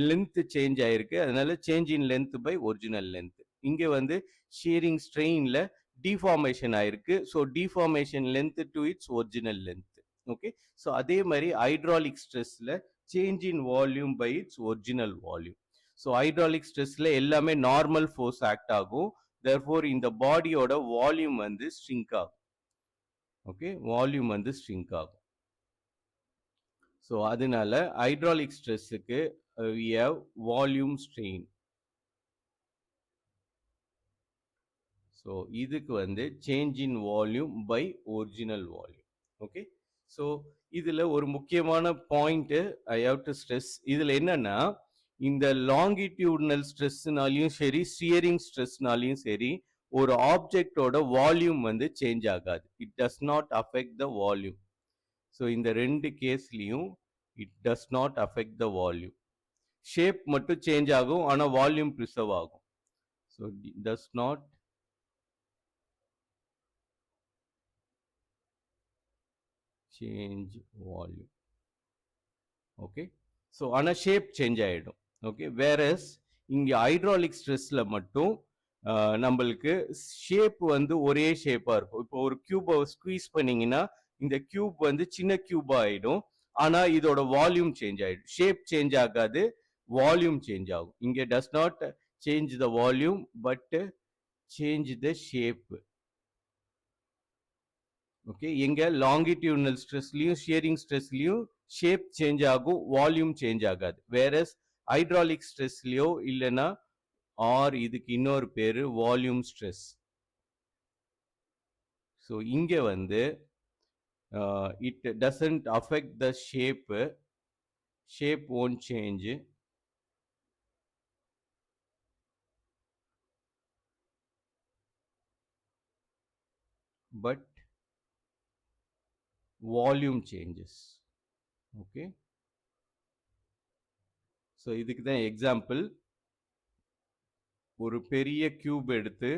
லென்த் சேஞ்ச் ஆயிருக்கு, அதனால change in length by original length. இங்க வந்து ஷியரிங் ஸ்ட்ரெயின்ல டிஃபார்மேஷன் ஆயிருக்கு, so deformation length to its original length. Okay, so அதே மாதிரி ஹைட்ராலிக் ஸ்ட்ரெஸ்ல change in volume by its original volume. So hydraulic ஸ்ட்ரெஸ்ல எல்லாமே நார்மல் ஃபோர்ஸ் ஆக்ட் ஆகும், தேர்ஃபோர் இந்த பாடியோட வால்யூம் வந்து ஸ்ட்ரிங்க் ஆகும். ஓகே, வால்யூம் வந்து ஸ்ட்ரிங்க் ஆகும். ஸோ அதனால ஹைட்ராலிக் ஸ்ட்ரெஸ்ஸுக்கு we have volume strain. So இதுக்கு வந்து change in volume by original volume. Okay, so இதுல ஒரு முக்கியமான point I have to stress. இதுல என்னன்னா இந்த லாங்கிடியூட்னல் ஸ்ட்ரெஸ்னாலையும் சரி ஷியரிங் ஸ்ட்ரெஸ்னாலையும் சரி ஒரு ஆப்ஜெக்டோட வால்யூம் வந்து சேஞ்ச் ஆகாது. It does not affect the volume. So இந்த ரெண்டு கேஸ்லயும் it does not affect the volume. Shape மட்டும் சேஞ்ச் ஆகும், ஆனா வால்யூம் ப்ரிசர்வ் ஆகும். So does not change volume. Okay, so ஆனால் ஷேப் சேஞ்ச் ஆகிடும். ஓகே, வேறஸ் இங்கே ஹைட்ராலிக் ஸ்ட்ரெஸ்ல மட்டும் நம்மளுக்கு ஷேப் வந்து ஒரே ஷேப்பாக இருக்கும். இப்போ ஒரு கியூபை ஸ்குவீஸ் பண்ணீங்கன்னா இந்த கியூப் வந்து சின்ன கியூபா ஆகிடும், ஆனால் இதோட வால்யூம் சேஞ்ச் ஆகிடும். ஷேப் சேஞ்ச் ஆகாது, வால்யூம் சேஞ்ச் ஆகும். இங்கே டஸ் not change the volume but change the shape. Okay, எங்க லாங்கிடியூட்னல் ஸ்ட்ரெஸ்லயும் ஷியரிங் ஸ்ட்ரெஸ்லயும் ஷேப் சேஞ்ச் ஆகும், வால்யூம் சேஞ்ச் ஆகாது. வேறஸ் ஹைட்ராலிக் ஸ்ட்ரெஸ்லயோ இல்லைன்னா ஆர் இதுக்கு இன்னொரு பேரு வால்யூம் ஸ்ட்ரெஸ். ஸோ இங்க வந்து it doesn't affect the shape won't change, but volume changes. Okay, so இதுக்கு தான் எக்ஸாம்பிள், ஒரு பெரிய கியூப் எடுத்து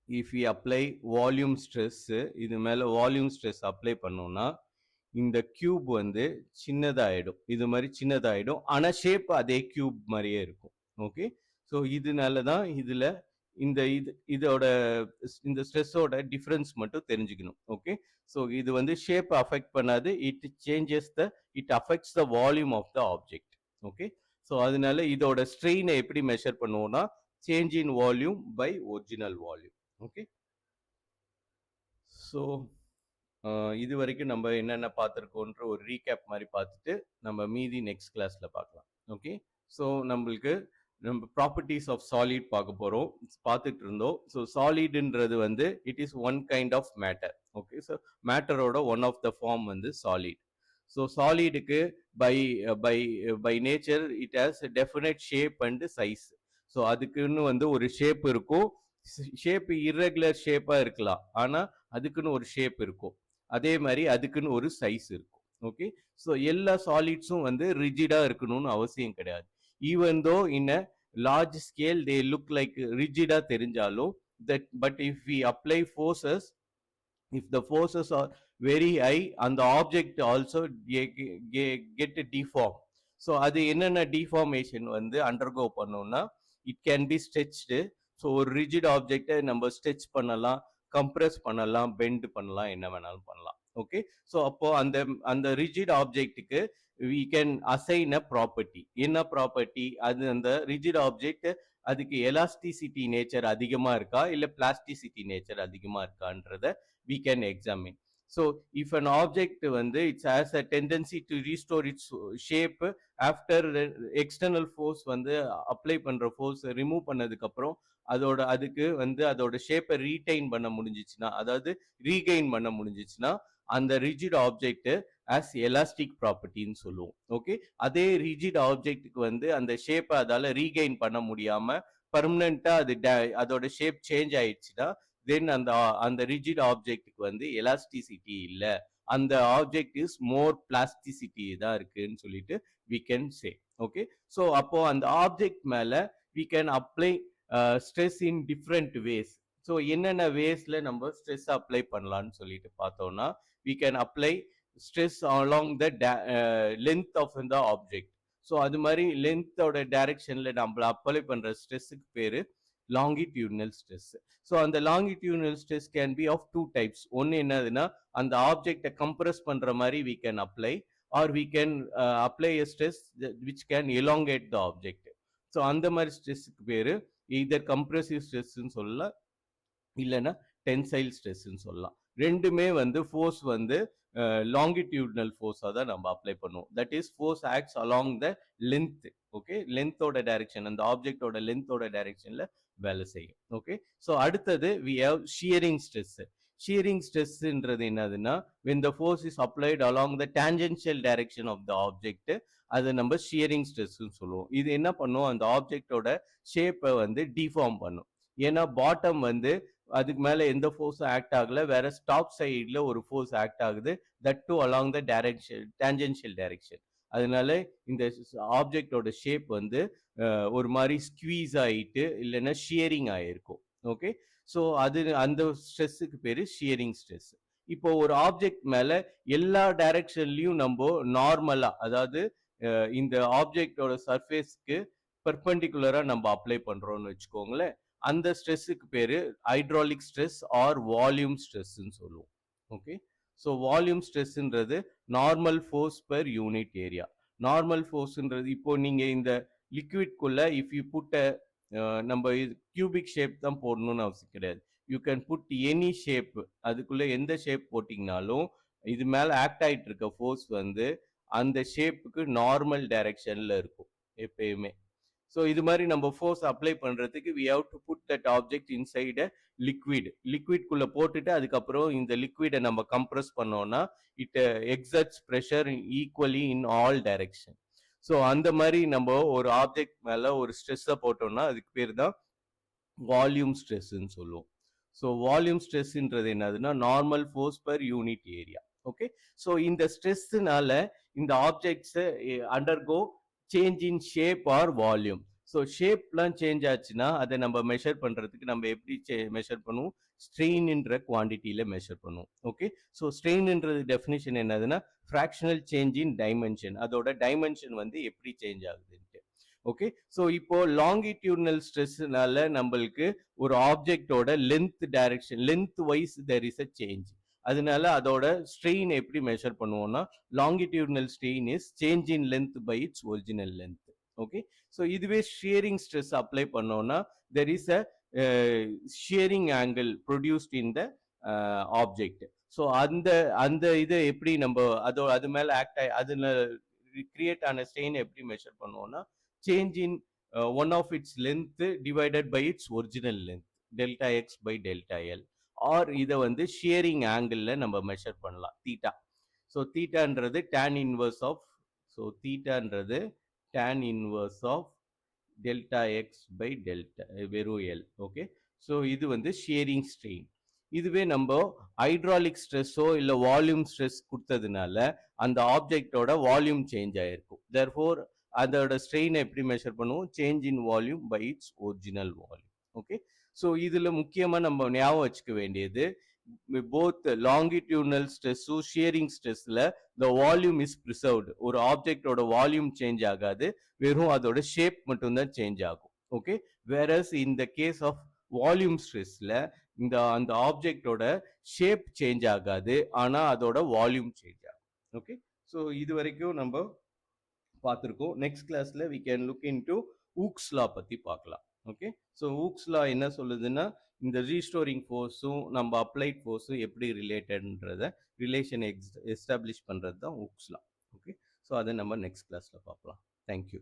if you apply volume stress, இது மேலே வால்யூம் ஸ்ட்ரெஸ் அப்ளை பண்ணோம்னா இந்த கியூப் வந்து சின்னதாயிடும், இது மாதிரி சின்னதாயிடும், ஆனால் ஷேப் அதே கியூப் மாதிரியே இருக்கும். ஓகே, ஸோ இதனால தான் இதில் இதோட இந்த ஸ்ட்ரெஸ்ஸோட டிஃப்ரென்ஸ் மட்டும் தெரிஞ்சுக்கணும். ஓகே, ஸோ இது வந்து ஷேப் அஃபெக்ட் பண்ணாது, it affects the volume of the object. Okay, so அதனால இதோட ஸ்ட்ரெயினை எப்படி மெஷர் பண்ணுவோம்னா change in volume by original volume. Okay, so இது வரைக்கும் நம்ம என்னென்ன பார்த்துருக்கோன்ற ஒரு ரீகேப் மாதிரி பார்த்துட்டு நம்ம மீதி நெக்ஸ்ட் கிளாஸ்ல பார்க்கலாம். ஓகே, ஸோ நம்மளுக்கு நம்ம ப்ராப்பர்ட்டிஸ் ஆஃப் சாலிட் பார்க்க போகிறோம், பார்த்துட்டு இருந்தோம். ஸோ சாலிட்ன்றது வந்து it is one kind of matter. Okay, so மேட்டரோட ஒன் ஆஃப் த ஃபார்ம் வந்து சாலிட். ஸோ சாலிடுக்கு by by by nature it has definite shape and size. So அதுக்குன்னு வந்து ஒரு ஷேப் இருக்கும். ஷேப் இர்ரெகுலர் ஷேப்பாக இருக்கலாம், ஆனால் அதுக்குன்னு ஒரு ஷேப் இருக்கும். அதே மாதிரி அதுக்குன்னு ஒரு சைஸ் இருக்கும். ஓகே, ஸோ எல்லா சாலிட்ஸும் வந்து ரிஜிடா இருக்கணும்னு அவசியம் கிடையாது. Even though in a large scale they look like ரிஜிடா தெரிஞ்சாலும் that but if we apply forces, if the forces are very high and the object also get deformed. So அது என்னென்ன deformation வந்து undergo பண்ணோம்னா it can be stretched. So ஒரு rigid ஆப்ஜெக்டை நம்ம stretch பண்ணலாம், கம்ப்ரெஸ் பண்ணலாம், பெண்ட் பண்ணலாம், என்ன வேணாலும் பண்ணலாம். ஓகே, ஸோ அப்போ அந்த அந்த ரிஜிட் ஆப்ஜெக்ட்டுக்கு we can assign a property. என்ன ப்ராப்பர்ட்டி? அது அந்த ரிஜிட் ஆப்ஜெக்ட் அதுக்கு எலாஸ்டிசிட்டி நேச்சர் அதிகமா இருக்கா இல்ல பிளாஸ்டிசிட்டி நேச்சர் அதிகமா இருக்கான்றத we can examine. So if an object வந்து it has a tendency to restore its shape after external force வந்து அப்ளை பண்ற ஃபோர்ஸ் ரிமூவ் பண்ணதுக்கு அப்புறம் அதோட அதுக்கு வந்து அதோட ஷேப்பை ரீடைன் பண்ண முடிஞ்சிச்சுன்னா, அதாவது ரீகெயின் பண்ண முடிஞ்சிச்சுன்னா அந்த ரிஜிட் ஆப்ஜெக்ட் ஆஸ் எலாஸ்டிக் ப்ராப்பர்ட்டின்னு சொல்லுவோம். ஓகே, அதே ரிஜிட் ஆப்ஜெக்ட்டுக்கு வந்து அந்த ஷேப்பை அதால ரீகெயின் பண்ண முடியாம பர்மனண்டா அது அதோட ஷேப் சேஞ்ச் ஆயிடுச்சுன்னா தென் அந்த அந்த ரிஜிட் ஆப்ஜெக்ட்டுக்கு வந்து எலாஸ்டிசிட்டி இல்ல, அந்த ஆப்ஜெக்ட் இஸ் மோர் பிளாஸ்டிசிட்டி தான் இருக்குன்னு சொல்லிட்டு we can say. Okay, so அப்போ அந்த ஆப்ஜெக்ட் மேல we can apply stress in different ways. So என்னென்ன வேஸ்ல நம்ம ஸ்ட்ரெஸ் அப்ளை பண்ணலாம்னு சொல்லிட்டு பார்த்தோம்னா we can apply stress along the length of the object. So அது மாதிரி லென்த்தோட டைரக்ஷன்ல நம்ம அப்ளை பண்ற ஸ்ட்ரெஸ்ஸுக்கு பேரு longitudinal stress. ஸோ அந்த longitudinal stress can be of two types. ஒன்னு என்னதுன்னா அந்த ஆப்ஜெக்டை கம்ப்ரெஸ் பண்ற மாதிரி we can apply, or we can apply a stress which can elongate the object. So அந்த மாதிரி ஸ்ட்ரெஸ்ஸுக்கு பேரு either compressive stressன்னு சொல்லலாம் இல்லைன்னா டென்சைல் ஸ்ட்ரெஸ்ன்னு சொல்லலாம். ரெண்டுமே வந்து ஃபோர்ஸ் வந்து லாங்கிடியூட்னல் ஃபோர்ஸாக தான் நம்ம அப்ளை பண்ணுவோம். That is force acts along the length. Okay, லென்த்தோட டைரக்ஷன், அந்த ஆப்ஜெக்டோட லென்த்தோட டைரக்ஷன்ல வேலை செய்யும். ஓகே, ஸோ அடுத்தது we have shearing stress. Shearing ஸ்ட்ரெஸ்ன்றது என்னதுன்னா when the force is applied along the tangential direction of the object, அது நம்ம ஷியரிங் ஸ்ட்ரெஸ்ன்னு சொல்லுவோம். இது என்ன பண்ணும், அந்த ஆப்ஜெக்டோட ஷேப்பை வந்து டிஃபார்ம் பண்ணும். ஏன்னா பாட்டம் வந்து அதுக்கு மேல எந்த ஃபோர்ஸும் ஆக்ட் ஆகல, வேற ஸ்டாப் சைட்ல ஒரு ஃபோர்ஸ் ஆக்ட் ஆகுது, that to along the direction, tangential direction. அதனால இந்த ஆப்ஜெக்டோட ஷேப் வந்து ஒரு மாதிரி ஸ்குவீஸ் ஆயிட்டு இல்லைன்னா ஷியரிங் ஆயிருக்கும். ஓகே, ஸோ அது அந்த ஸ்ட்ரெஸ்ஸுக்கு பேரு ஷியரிங் ஸ்ட்ரெஸ். இப்போ ஒரு ஆப்ஜெக்ட் மேல எல்லா டைரக்ஷன்லயும் நம்ம நார்மலா, அதாவது இந்த ஆப்ஜெக்டோட சர்ஃபேஸ்க்கு பெர்பெண்டிகுலரா நம்ம அப்ளை பண்றோம்னு வச்சுக்கோங்களேன், அந்த ஸ்ட்ரெஸ்ஸுக்கு பேரு ஹைட்ராலிக் ஸ்ட்ரெஸ் ஆர் வால்யூம் ஸ்ட்ரெஸ்ன்னு சொல்லுவோம். ஓகே, ஸோ வால்யூம் ஸ்ட்ரெஸ்ன்றது normal force per unit area. Normal ஃபோர்ஸ்ன்றது இப்போ நீங்க இந்த லிக்விட்குள்ள இஃப் யூ புட் நம்ம கியூபிக் ஷேப் தான் போடணும்னு அவசியம் கிடையாது. You can put any shape, அதுக்குள்ள எந்த ஷேப் போட்டிங்கனாலும் இது மேல ஆக்ட் ஆயிட்டு இருக்க ஃபோர்ஸ் வந்து அந்த ஷேப்புக்கு நார்மல் டைரக்ஷன்ல இருக்கும் எப்பயுமே. ஸோ இது மாதிரி நம்ம ஃபோர்ஸ் அப்ளை பண்றதுக்கு we have to put that object inside a liquid. லிக்விட்குள்ள போட்டுட்டு அதுக்கப்புறம் இந்த லிக்விடை நம்ம கம்ப்ரஸ் பண்ணோம்னா it exerts pressure equally in all direction. So அந்த மாதிரி நம்ம ஒரு ஆப்ஜெக்ட் மேல ஒரு ஸ்ட்ரெஸ்ஸை போட்டோம்னா அதுக்கு பேர் தான் வால்யூம் ஸ்ட்ரெஸ்ன்னு சொல்லுவோம். ஸோ வால்யூம் ஸ்ட்ரெஸ்ன்றது என்னதுன்னா normal force per unit area. Okay, so இந்த ஸ்ட்ரெஸ்னால இந்த objects undergo change in shape or volume. So ஷேப்லாம் சேஞ்ச் ஆச்சுன்னா அதை நம்ம மெஷர் பண்றதுக்கு நம்ம எப்படி மெஷர் பண்ணுவோம், ஸ்ட்ரெயின்ன்ற குவான்டிட்டியில மெஷர் பண்ணுவோம். ஓகே, ஸோ ஸ்ட்ரெயின்ன்றது டெஃபினிஷன் என்னதுன்னா ஃப்ராக்ஷனல் சேஞ்ச் இன் டைமென்ஷன், அதோட டைமென்ஷன் வந்து எப்படி சேஞ்ச் ஆகுதுன்ட்டு. ஓகே, ஸோ இப்போ லாங்கிடியூட்னல் ஸ்ட்ரெஸ்னால நம்மளுக்கு ஒரு ஆப்ஜெக்டோட length direction, length wise there is a change. அதனால அதோட ஸ்ட்ரெயின் எப்படி மெஷர் பண்ணுவோம்னா longitudinal strain is change in length by its original length. Okay, so இதுவே ஷியரிங் ஸ்ட்ரெஸ் அப்ளை பண்ணோம்னா there is a shearing angle produced in the object. So அந்த அந்த இதை எப்படி நம்ம அது மேல ஆக்ட் ஆகி அதில் கிரியேட் ஆன ஸ்ட்ரெயின் எப்படி மெஷர் பண்ணுவோம்னா change in one of its length divided by its original length delta X by delta L or இதை வந்து ஷியரிங் ஆங்கிள் நம்ம மெஷர் பண்ணலாம் தீட்டா. ஸோ தீட்டான்றது tan இன்வர்ஸ் ஆஃப் ஸோ தீட்டான்றது tan inverse of delta X by delta வெறும் L. Okay, so இது வந்து shearing strain. இதுவே நம்ம ஹைட்ராலிக் ஸ்ட்ரெஸ்ஸோ இல்லை வால்யூம் ஸ்ட்ரெஸ் கொடுத்ததுனால அந்த ஆப்ஜெக்டோட வால்யூம் சேஞ்ச் ஆயிருக்கும். தேர்ஃபோர் அதோட ஸ்ட்ரெயினை எப்படி மெஷர் பண்ணுவோம்? Change in volume by its original volume. Okay, so இதில் முக்கியமாக நம்ம ஞாபகம் வச்சுக்க வேண்டியது போத் லாங்கிடியூனல் ஸ்ட்ரெஸ்ஸும் ஷியரிங் ஸ்ட்ரெஸ்ல த வால்யூம் இஸ் ப்ரிசர்வ்டு. ஒரு ஆப்ஜெக்டோட வால்யூம் சேஞ்ச் ஆகாது, வெறும் அதோட ஷேப் மட்டும்தான் சேஞ்ச் ஆகும். ஓகே, வேரஸ் இந்த கேஸ் ஆஃப் வால்யூம் ஸ்ட்ரெஸ்ல அந்த ஆப்ஜெக்டோட ஷேப் சேஞ்ச் ஆகாது, ஆனா அதோட வால்யூம் சேஞ்ச் ஆகும். ஓகே, ஸோ இது வரைக்கும் நம்ம பார்த்துருக்கோம். நெக்ஸ்ட் கிளாஸ்ல we can look into Hooke's law பத்தி பார்க்கலாம். ஓகே, ஸோ ஊக்ஸ் லா என்ன சொல்லுதுன்னா இந்த ரீஸ்டோரிங் ஃபோர்ஸும் நம்ம அப்ளைட் ஃபோர்ஸும் எப்படி ரிலேட்டட்ன்றத ரிலேஷன் எஸ்டாப்ளிஷ் பண்றது தான் ஊக்ஸ் லா. ஓகே, ஸோ அதை நம்ம நெக்ஸ்ட் கிளாஸ்ல பார்க்கலாம். தேங்க்யூ.